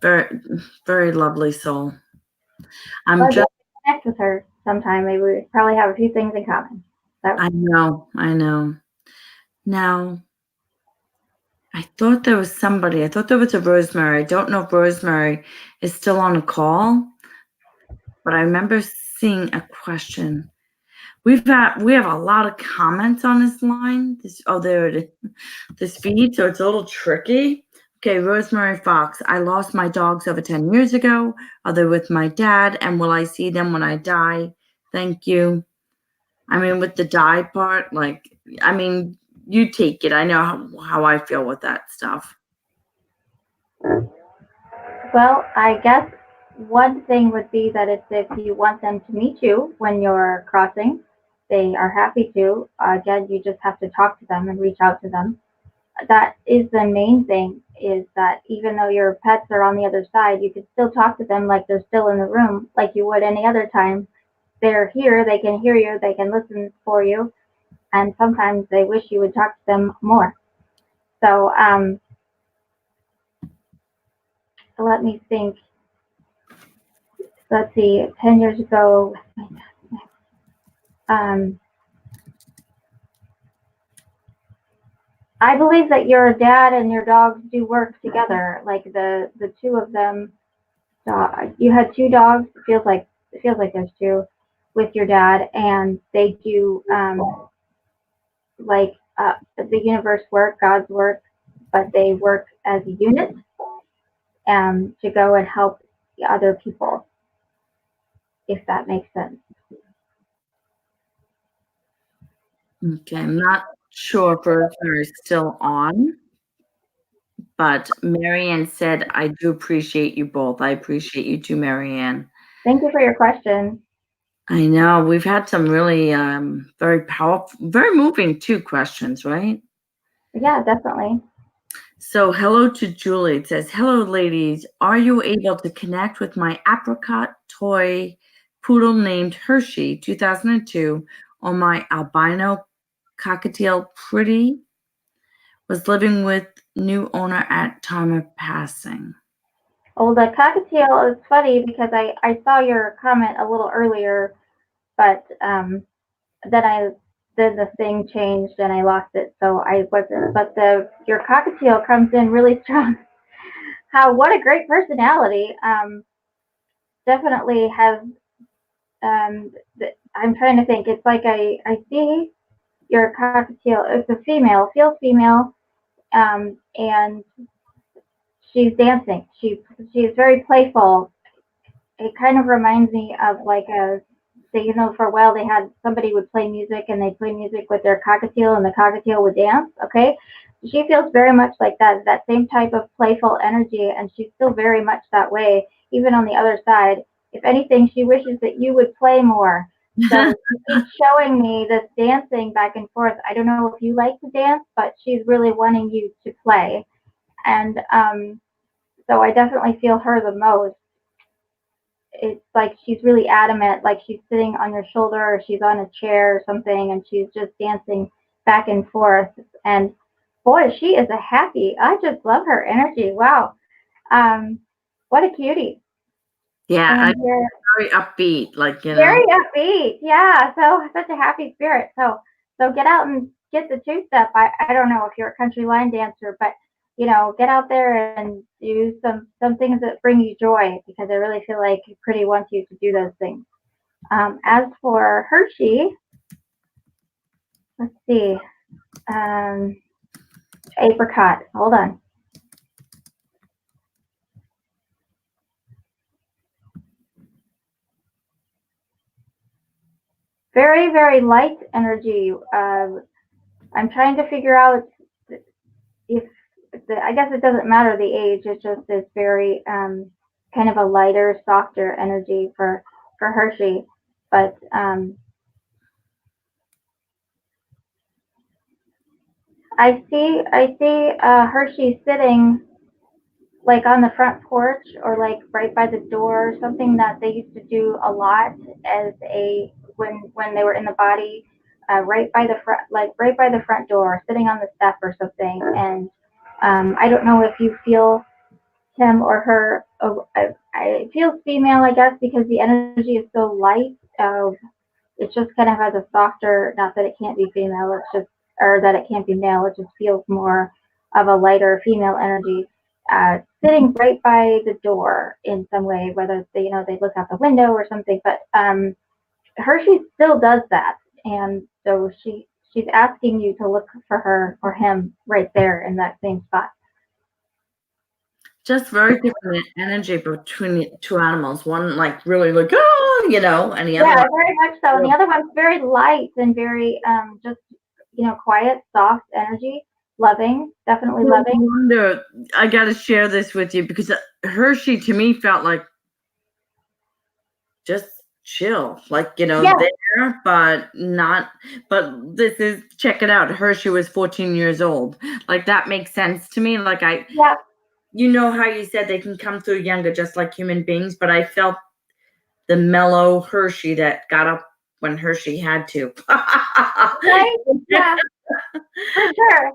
very, very lovely soul. I'm But I'd just like to connect with her sometime. Maybe we probably have a few things in common. So I know. Now, I thought there was somebody. I thought there was a Rosemary. I don't know if Rosemary is still on a call, but I remember seeing a question. We have a lot of comments on this line. There it is. This feed, so it's a little tricky. Okay, Rosemary Fox. I lost my dogs over 10 years ago. Are they with my dad? And will I see them when I die? Thank you. I mean, with the die part, you take it. I know how I feel with that stuff. well, I guess one thing would be that if you want them to meet you when you're crossing, they are happy to. Again, you just have to talk to them and reach out to them. That is the main thing, is that even though your pets are on the other side, you can still talk to them like they're still in the room, like you would any other time. They're here, they can hear you, they can listen for you, and sometimes they wish you would talk to them more. So let me think. Let's see, 10 years ago, um, I believe that your dad and your dogs do work together. Like the two of them, you had two dogs. It feels like there's two with your dad, and they do like the universe work, God's work, but they work as a unit to go and help other people, if that makes sense. Okay, I'm not sure if Rosemary is still on, but MaryAnn said, I do appreciate you both. I appreciate you too, MaryAnn. Thank you for your question. I know we've had some really very powerful, very moving two questions, right? Yeah, definitely. So, hello to Julie. It says, hello, ladies. Are you able to connect with my apricot toy poodle named Hershey 2002 or my albino cockatiel Pretty was living with new owner at time of passing? Well, the cockatiel is funny because I saw your comment a little earlier, but then the thing changed and I lost it, so I wasn't. But your cockatiel comes in really strong. What a great personality. Definitely has. I'm trying to think. It's like I see your cockatiel. It's a female, feels female, and she's dancing. She's very playful. It kind of reminds me of like for a while they had somebody would play music and they play music with their cockatiel and the cockatiel would dance. Okay, she feels very much like that same type of playful energy, and she's still very much that way, even on the other side. If anything, she wishes that you would play more. So she's showing me this dancing back and forth. I don't know if you like to dance, but she's really wanting you to play, and so I definitely feel her the most. It's like she's really adamant, like she's sitting on your shoulder or she's on a chair or something, and she's just dancing back and forth. And boy, she is a happy. I just love her energy. Wow. What a cutie. Yeah, very upbeat, like, very upbeat. Yeah. So such a happy spirit. So get out and get the two-step. I don't know if you're a country line dancer, but get out there and do some things that bring you joy, because I really feel like Pretty wants you to do those things. As for Hershey, let's see. Apricot. Hold on. Very, very light energy. I'm trying to figure out if I guess it doesn't matter the age. It's just this very kind of a lighter, softer energy for Hershey. But I see Hershey sitting like on the front porch or like right by the door, something that they used to do a lot as when they were in the body, right by the front door, sitting on the step or something. And I don't know if you feel him or her. It feels female, I guess, because the energy is so light. It just kind of has a softer, not that it can't be female, or that it can't be male. It just feels more of a lighter female energy, sitting right by the door in some way, whether they look out the window or something. But Hershey still does that, and so she's asking you to look for her or him right there in that same spot. Just very different energy between two animals. One like really like, and the other one. Very much so. And the other one's very light and very just quiet, soft energy, loving, definitely loving. I got to share this with you because Hershey to me felt like just chill, like there, but not. But this is, check it out. Hershey was 14 years old. Like that makes sense to me. Like you know how you said they can come through younger just like human beings, but I felt the mellow Hershey that got up when Hershey had to. Right? Yeah, for sure.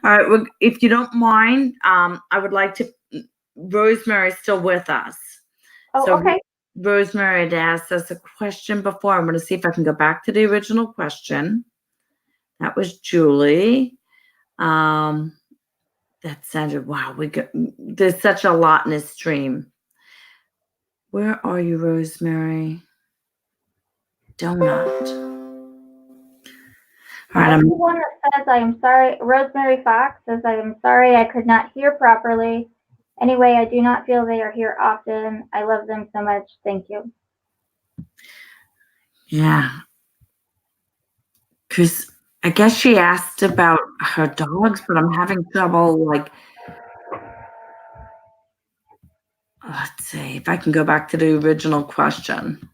All right, well, if you don't mind, I would like to, Rosemary's still with us. Oh, so, okay. Rosemary had asked us a question before. I'm going to see if I can go back to the original question. That was Julie. That sounded, wow, there's such a lot in this stream. Where are you, Rosemary? Donut. All right, the one that says, I am sorry, Rosemary Fox says, I am sorry I could not hear properly. Anyway, I do not feel they are here often. I love them so much. Thank you. Yeah. Because I guess she asked about her dogs, but I'm having trouble, like, let's see if I can go back to the original question.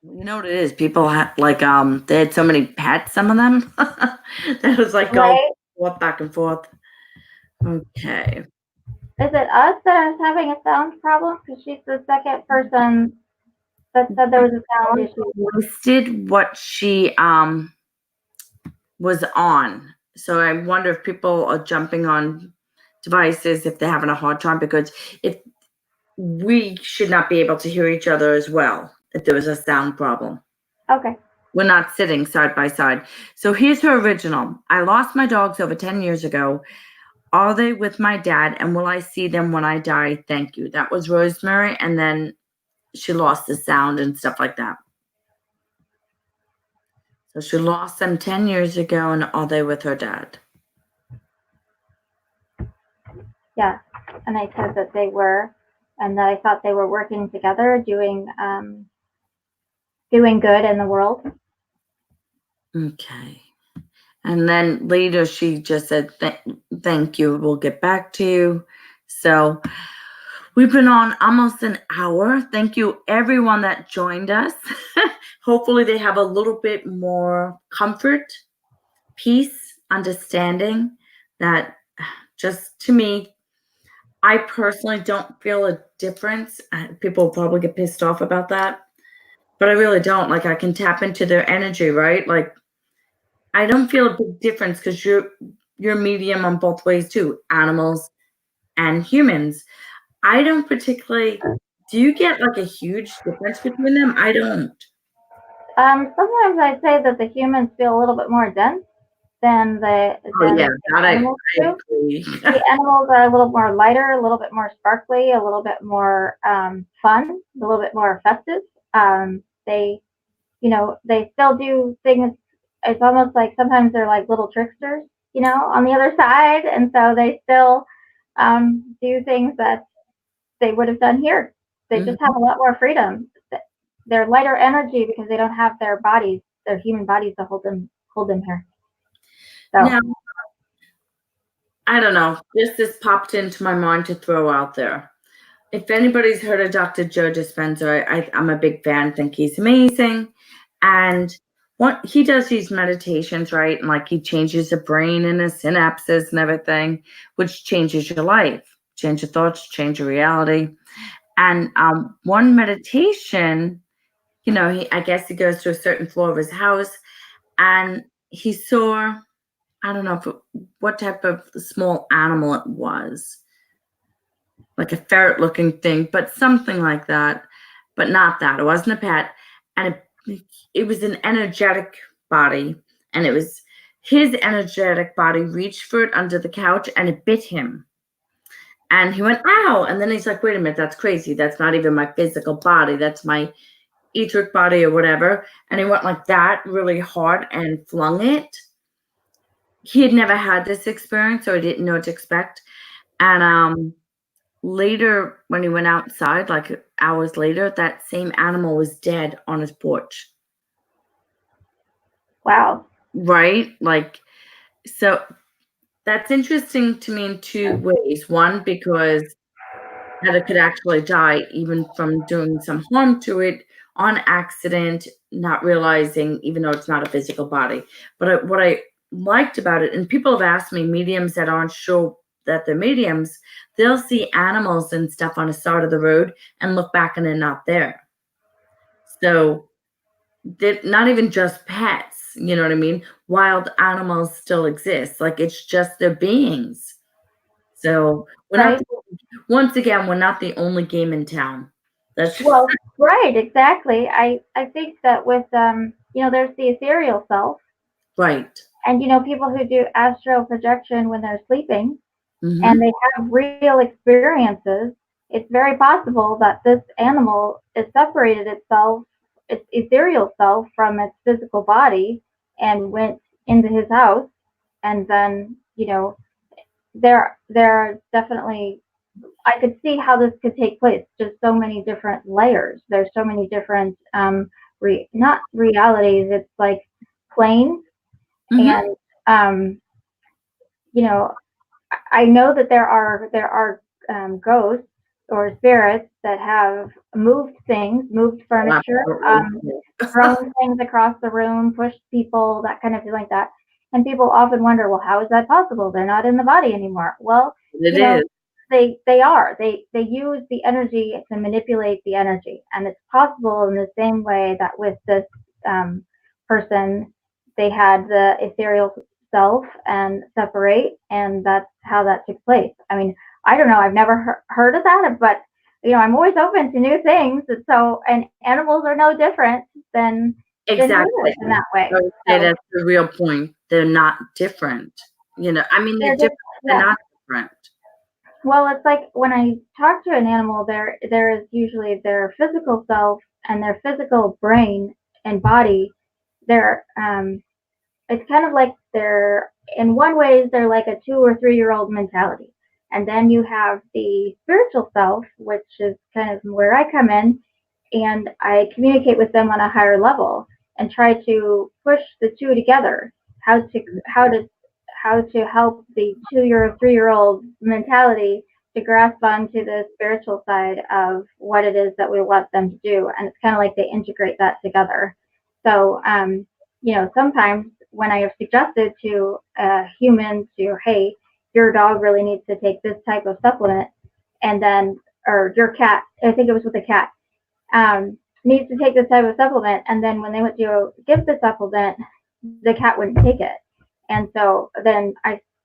You know what it is? People have, like, they had so many pets, some of them. That was like going back and forth. Okay. Is it us that is having a sound problem? Because she's the second person that said there was a sound issue. Listed what she was on. So I wonder if people are jumping on devices if they're having a hard time, because if we should not be able to hear each other as well if there was a sound problem. Okay. We're not sitting side by side. So here's her original. I lost my dogs over 10 years ago. Are they with my dad? And will I see them when I die? Thank you. That was Rosemary. And then she lost the sound and stuff like that. So she lost them 10 years ago. And are they with her dad? Yeah. And I said that they were, and that I thought they were working together, doing good in the world. Okay. And then later she just said, thank you. We'll get back to you. So we've been on almost an hour. Thank you, everyone that joined us. Hopefully they have a little bit more comfort, peace, understanding that just to me, I personally don't feel a difference. People will probably get pissed off about that, but I really don't. Like, I can tap into their energy, right? Like, I don't feel a big difference because you're medium on both ways too, animals and humans. I don't particularly. Do you get like a huge difference between them? I don't. Sometimes I'd say that the humans feel a little bit more dense than the Oh yeah, that animals I do. agree. The animals are a little more lighter, a little bit more sparkly, a little bit more fun, a little bit more festive. They, they still do things. It's almost like sometimes they're like little tricksters, on the other side, and so they still do things that they would have done here. They just have a lot more freedom. They're lighter energy because they don't have their bodies, their human bodies to hold them here. So. Now, I don't know. This popped into my mind to throw out there. If anybody's heard of Dr. Joe Dispenza, I'm a big fan. Think he's amazing, and what he does these meditations, right? And like he changes the brain and the synapses and everything, which changes your life, change your thoughts, change your reality. And one meditation, I guess he goes to a certain floor of his house, and he saw, I don't know what type of small animal it was, like a ferret looking thing, but something like that, but not that. It wasn't a pet. And it was an energetic body. And it was his energetic body reached for it under the couch and it bit him. And he went, ow. And then he's like, wait a minute, that's crazy. That's not even my physical body. That's my etheric body or whatever. And he went like that really hard and flung it. He had never had this experience, so he didn't know what to expect. And later, when he went outside, like hours later, that same animal was dead on his porch. Wow. Right? Like, so that's interesting to me in two ways. One, because that it could actually die even from doing some harm to it on accident, not realizing, even though it's not a physical body. But what I liked about it, and people have asked me, mediums that aren't sure that they're mediums, they'll see animals and stuff on the side of the road and look back and they're not there. So they're not even just pets, you know what I mean? Wild animals still exist. Like, it's just their beings. So once again, we're not the only game in town. Well, right, exactly. I think that with there's the ethereal self. Right. And people who do astral projection when they're sleeping, Mm-hmm. and they have real experiences, it's very possible that this animal has separated its ethereal self from its physical body and went into his house. And then, there are definitely, I could see how this could take place. Just so many different layers. There's so many different, not realities. It's like planes. Mm-hmm. And, I know that there are ghosts or spirits that have moved things, moved furniture, thrown things across the room, pushed people, that kind of thing like that. And people often wonder, well, how is that possible? They're not in the body anymore. Well, it is. They are. They use the energy to manipulate the energy, and it's possible in the same way that with this person, they had the ethereal self and separate, and that's how that took place. I mean, I don't know. I've never heard of that, but I'm always open to new things. And animals are no different than Exactly. humans in that way. I would say that's the real point. They're not different. I mean, they're different. They're not different. Well, it's like when I talk to an animal, there is usually their physical self and their physical brain and body. They're it's kind of like in one way they're like a 2 or 3 year old mentality, and then you have the spiritual self, which is kind of where I come in, and I communicate with them on a higher level and try to push the two together. How to help the 2 or 3 year old mentality to grasp onto the spiritual side of what it is that we want them to do, and it's kind of like they integrate that together. So, sometimes when I have suggested to a human hey, your dog really needs to take this type of supplement, and then, or your cat, I think it was with a cat, needs to take this type of supplement, and then when they went to give the supplement, the cat wouldn't take it. And so then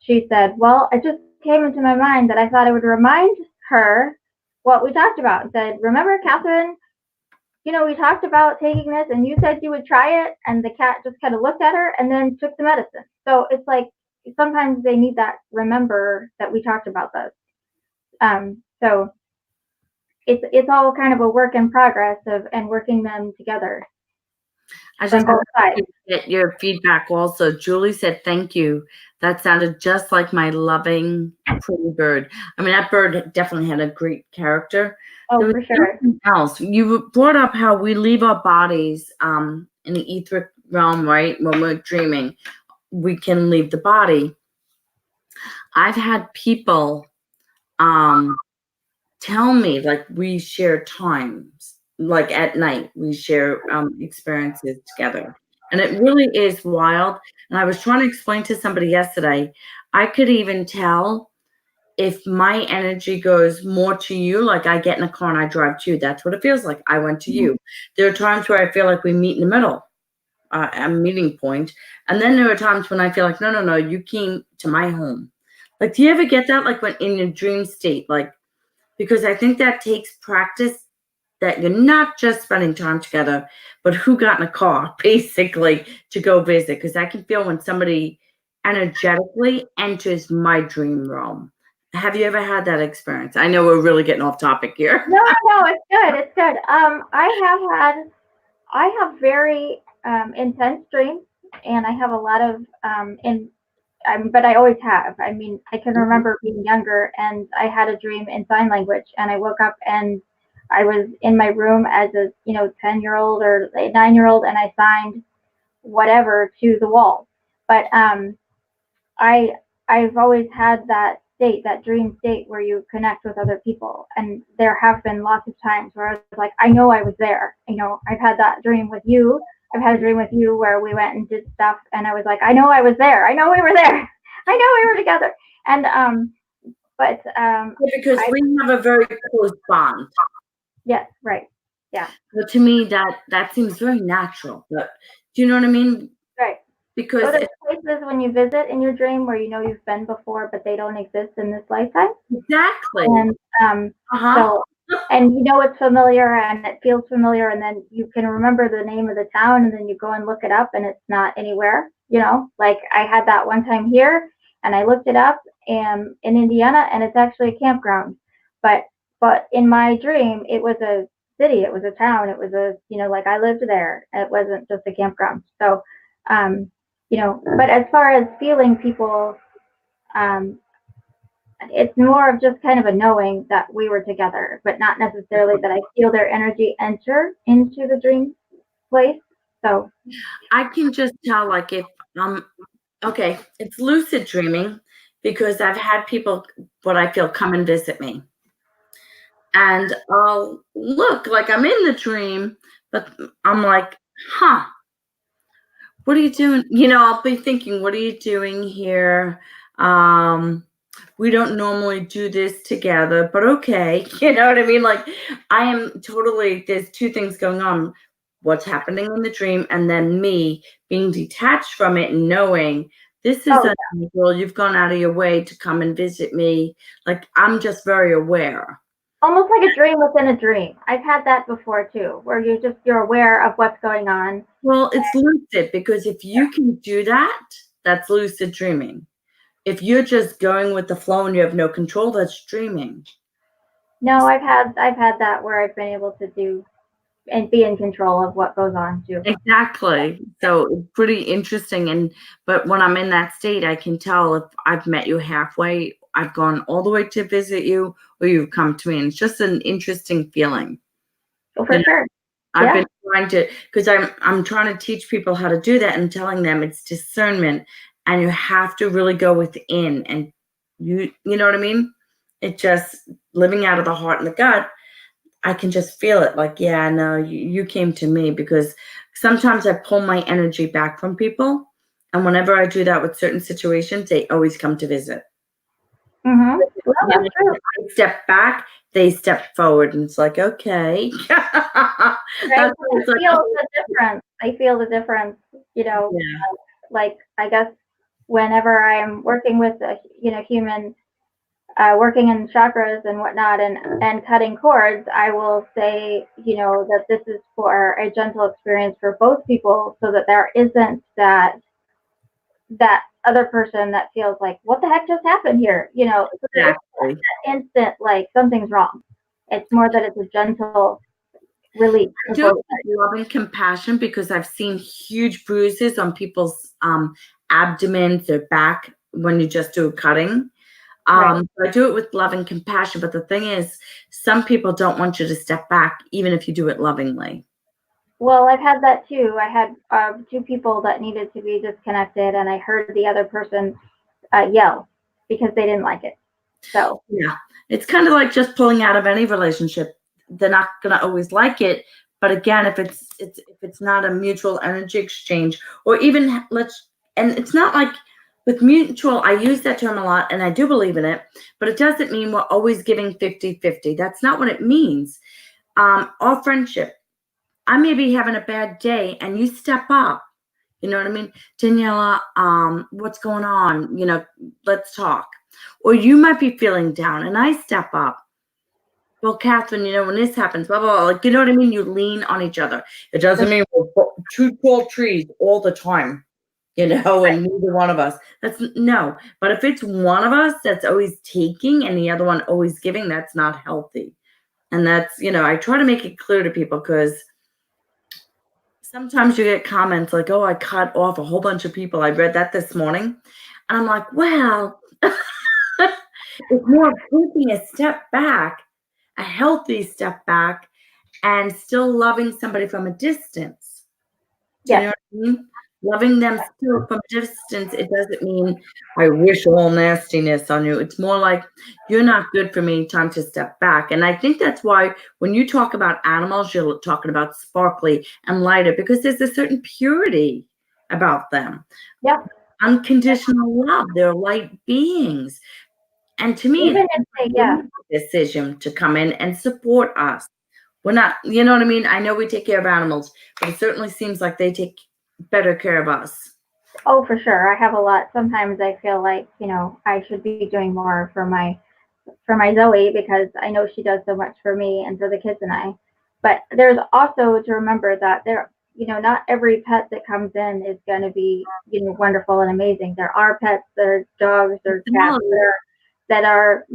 she said, well, it just came into my mind that I thought I would remind her what we talked about. And said, remember, Kathryn, we talked about taking this and you said you would try it. And the cat just kind of looked at her and then took the medicine. So it's like sometimes they need that remember that we talked about this. So it's all kind of a work in progress and working them together. I just want to get your feedback also. Julie said, thank you. That sounded just like my loving, pretty bird. I mean, that bird definitely had a great character. Oh, for sure. Else. You brought up how we leave our bodies in the etheric realm, right? When we're dreaming, we can leave the body. I've had people tell me, like, we share times. Like at night, we share experiences together. And it really is wild. And I was trying to explain to somebody yesterday, I could even tell if my energy goes more to you, like I get in a car and I drive to you, that's what it feels like. I went to you. There are times where I feel like we meet in the middle, a meeting point. And then there are times when I feel like, no, you came to my home. Like, do you ever get that? Like when in your dream state, like, because I think that takes practice, that you're not just spending time together, but who got in a car basically to go visit. Because I can feel when somebody energetically enters my dream realm. Have you ever had that experience? I know we're really getting off topic here. No, it's good. It's good. I have very intense dreams, and I have a lot of but I always have. I mean, I can remember being younger and I had a dream in sign language, and I woke up and I was in my room as a 10-year-old or 9-year-old, and I signed whatever to the wall. But I've always had that state, that dream state where you connect with other people, and there have been lots of times where I was like, I know I was there. I've had that dream with you. I've had a dream with you where we went and did stuff, and I was like, I know I was there. I know we were there. I know we were together. And because we have a very close bond. Yes, right. Yeah. But to me, that seems very natural. But do you know what I mean? Right. Because so there's places when you visit in your dream where you've been before, but they don't exist in this lifetime. Exactly. And so, and it's familiar and it feels familiar, and then you can remember the name of the town, and then you go and look it up, and it's not anywhere. Like I had that one time here, and I looked it up in Indiana, and it's actually a campground. But in my dream, it was a city, it was a town, it was like I lived there. It wasn't just a campground. So, but as far as feeling people, it's more of just kind of a knowing that we were together, but not necessarily that I feel their energy enter into the dream place. So I can just tell, like, if okay, it's lucid dreaming, because I've had people, what I feel, come and visit me. And I'll look like I'm in the dream, but I'm like, what are you doing? I'll be thinking, what are you doing here? We don't normally do this together, but okay. You know what I mean? Like, I am totally, there's two things going on. What's happening in the dream, and then me being detached from it and knowing this is unusual. You've gone out of your way to come and visit me. Like, I'm just very aware. Almost like a dream within a dream. I've had that before too, where you're aware of what's going on. Well, it's lucid because if you can do that, that's lucid dreaming. If you're just going with the flow and you have no control, that's dreaming. No, I've had that where I've been able to do and be in control of what goes on too. Exactly. So pretty interesting. But when I'm in that state, I can tell if I've met you halfway, I've gone all the way to visit you, or you've come to me. And it's just an interesting feeling. Well, You for know, sure. I've Yeah. been trying to, because I'm trying to teach people how to do that and telling them it's discernment, and you have to really go within, and you know what I mean? It just living out of the heart and the gut. I can just feel it like, yeah, no, you came to me, because sometimes I pull my energy back from people. And whenever I do that with certain situations, they always come to visit. Mm-hmm. Well, You know, that's true. I step back, they step forward, and it's like, okay. Right. That's Well, it's like, they feel the difference. They feel the difference, yeah, like I guess whenever I'm working with a human, working in chakras and whatnot, and cutting cords, I will say that this is for a gentle experience for both people, so that there isn't that other person that feels like, what the heck just happened here, so there is exactly. that instant like something's wrong. It's more that it's a gentle release I for do it both. with love and compassion because I've seen huge bruises on people's abdomens, their back when you just do a cutting. Right. So I do it with love and compassion, but the thing is, some people don't want you to step back, even if you do it lovingly. Well, I've had that too. I had two people that needed to be disconnected, and I heard the other person yell because they didn't like it. So, Yeah, it's kind of like just pulling out of any relationship. They're not going to always like it, but again, if it's not a mutual energy exchange, or even and it's not like with mutual, I use that term a lot and I do believe in it, but it doesn't mean we're always giving 50-50. That's not what it means. Our friendship, I may be having a bad day and you step up. You know what I mean? Daniela, what's going on? Let's talk. Or you might be feeling down and I step up. Well, Kathryn, when this happens, blah, blah, blah. Like, you know what I mean? You lean on each other. It doesn't mean we're two tall trees all the time, and neither one of us. That's no. But if it's one of us that's always taking and the other one always giving, that's not healthy. And that's, I try to make it clear to people, because sometimes you get comments like, oh, I cut off a whole bunch of people. I read that this morning. And I'm like, well, it's more taking a step back, a healthy step back, and still loving somebody from a distance. Do you yes. know what I mean? Loving them still from a distance, it doesn't mean I wish all nastiness on you. It's more like, you're not good for me, time to step back. And I think that's why when you talk about animals, you're talking about sparkly and lighter, because there's a certain purity about them. Yep. Unconditional love. They're light beings. And to me, Even it's if they, yeah. a decision to come in and support us. We're not, you know what I mean? I know we take care of animals, but it certainly seems like they take better care of us. Oh, for sure. I have a lot. Sometimes I feel like I should be doing more for my Zoe, because I know she does so much for me and for the kids and I. But there's also to remember that not every pet that comes in is going to be, wonderful and amazing. There are pets, there are dogs, there are cats that are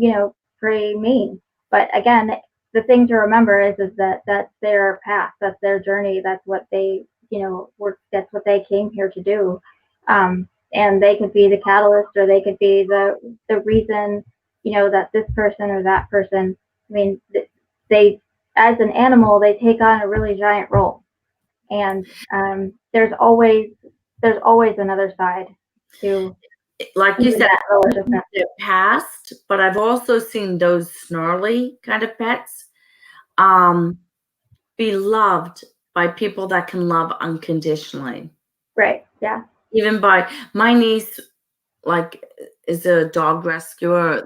pretty mean. But again, the thing to remember is that that's their path, that's their journey, that's what they, that's what they came here to do. And they could be the catalyst, or they could be the reason that this person or that person, I mean, they, as an animal, they take on a really giant role. And there's always another side to Like you said, that relationship. they're past, but I've also seen those snarly kind of pets um, be loved by people that can love unconditionally. Right. Yeah. Even by my niece, like, is a dog rescuer,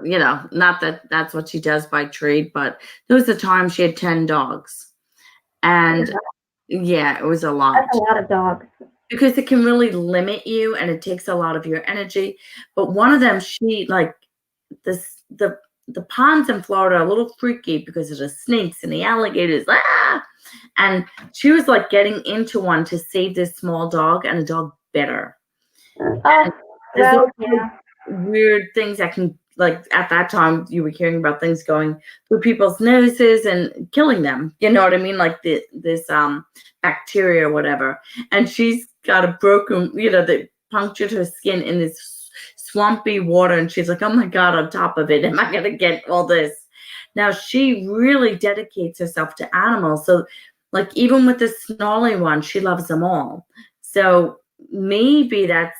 not that that's what she does by trade, but there was a time she had 10 dogs. And yeah, it was a lot. That's a lot of dogs. Because it can really limit you and it takes a lot of your energy. But one of them, she like the the ponds in Florida are a little freaky because of the snakes and the alligators. And she was like getting into one to save this small dog, and the dog bit her. And there's well, all weird things that can, like, at that time you were hearing about things going through people's noses and killing them. You know what I mean? Like this bacteria or whatever. And she's got a broken, they punctured her skin in this swampy water, and she's like, oh my God, on top of it, am I gonna get all this? Now she really dedicates herself to animals. So like even with the snarly one, she loves them all. So maybe that's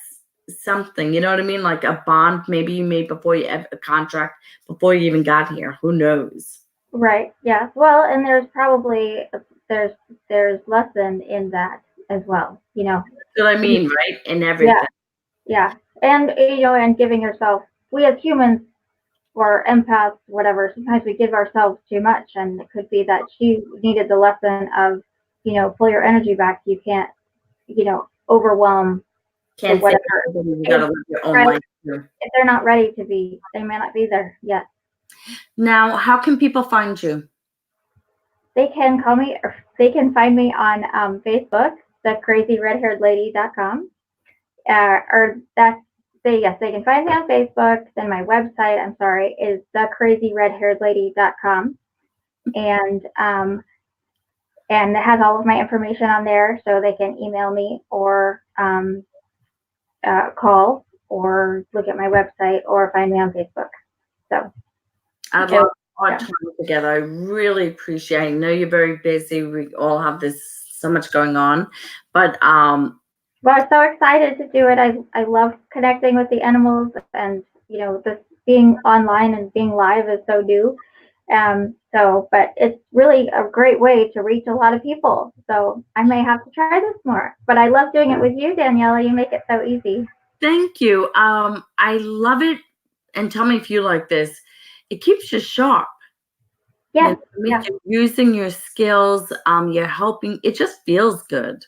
something, you know what I mean? Like a bond maybe you made before you have a contract before you even got here. Who knows? right. Yeah. Well, and there's probably there's lesson in that as well. That's what I mean, right? In everything. Yeah. And and giving yourself. We as humans or empaths, whatever, sometimes we give ourselves too much, and it could be that she needed the lesson of, pull your energy back. You can't, overwhelm Can't say whatever. you gotta live your own Right. life too. If they're not ready to be, they may not be there yet. Now, how can people find you? They can call me, or they can find me on Facebook, thecrazyredhairedlady.com. Or that's they can find me on Facebook. Then my website, is thecrazyredhairedlady.com, and it has all of my information on there, so they can email me or call or look at my website or find me on Facebook. So I'd love our time together. I really appreciate it. I know you're very busy. We all have so much going on. But well, I'm so excited to do it. I love connecting with the animals, and this being online and being live is so new. But it's really a great way to reach a lot of people. So I may have to try this more. But I love doing it with you, Daniela. You make it so easy. Thank you. I love it. And tell me if you like this. It keeps you sharp. Yes. You're using your skills. You're helping. It just feels good.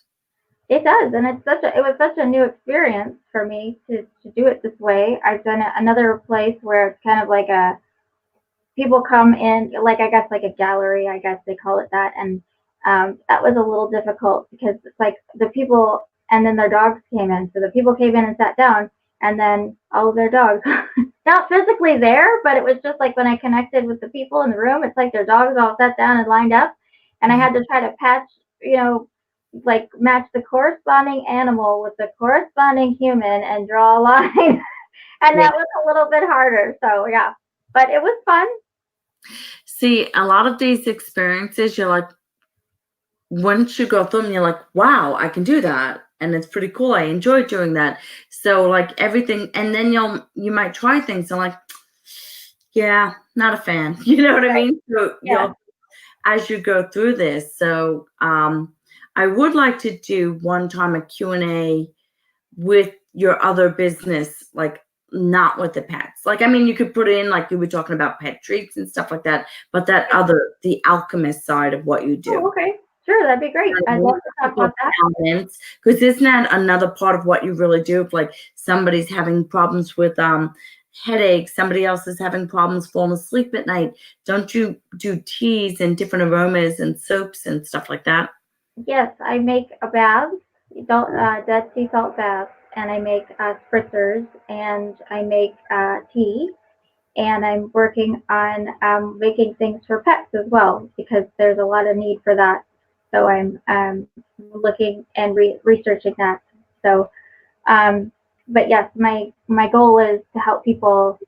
It does, and it was such a new experience for me to do it this way. I've done it another place where it's kind of like people come in, like I guess like a gallery, I guess they call it that, and that was a little difficult because it's like the people and then their dogs came in. So the people came in and sat down, and then all of their dogs, not physically there, but it was just like when I connected with the people in the room, it's like their dogs all sat down and lined up, and I had to try to match the corresponding animal with the corresponding human and draw a line. And that was a little bit harder. So yeah, but it was fun. See, a lot of these experiences, you're like, once you go through them, you're like, wow, I can do that. And it's pretty cool. I enjoy doing that. So like everything, and then you might try things and like, yeah, not a fan. You know what I mean? So you'll, as you go through this. So I would like to do one time a Q&A with your other business, like not with the pets. Like, I mean, you could put in, like you were talking about pet treats and stuff like that, but that the alchemist side of what you do. Oh, okay. Sure, that'd be great. I'd love to talk about that. Because isn't that another part of what you really do? If like somebody's having problems with headaches, somebody else is having problems falling asleep at night, don't you do teas and different aromas and soaps and stuff like that? Yes, I make baths, Dead Sea salt baths, and I make spritzers, and I make tea, and I'm working on making things for pets as well because there's a lot of need for that. So I'm looking and researching that. So, but yes, my goal is to help people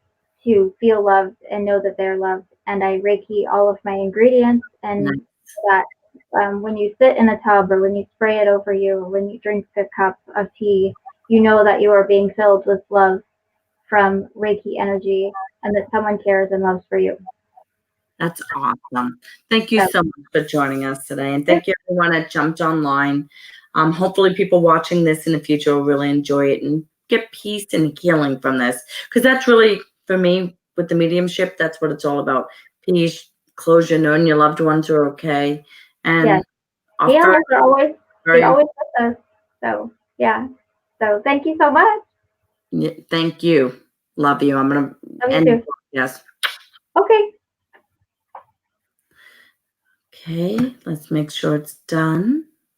to feel loved and know that they're loved. And I Reiki all of my ingredients, and that when you sit in a tub or when you spray it over you or when you drink a cup of tea, you know that you are being filled with love from Reiki energy and that someone cares and loves for you. That's awesome. Thank you so much for joining us today. And thank you everyone that jumped online. Hopefully people watching this in the future will really enjoy it and get peace and healing from this. Because that's really, for me, with the mediumship, that's what it's all about. Peace, closure, knowing your loved ones are okay. And healers are always with us. So yeah. So thank you so much. Yeah, thank you. Love you. I'm gonna end. Yes. Okay. Okay, let's make sure it's done.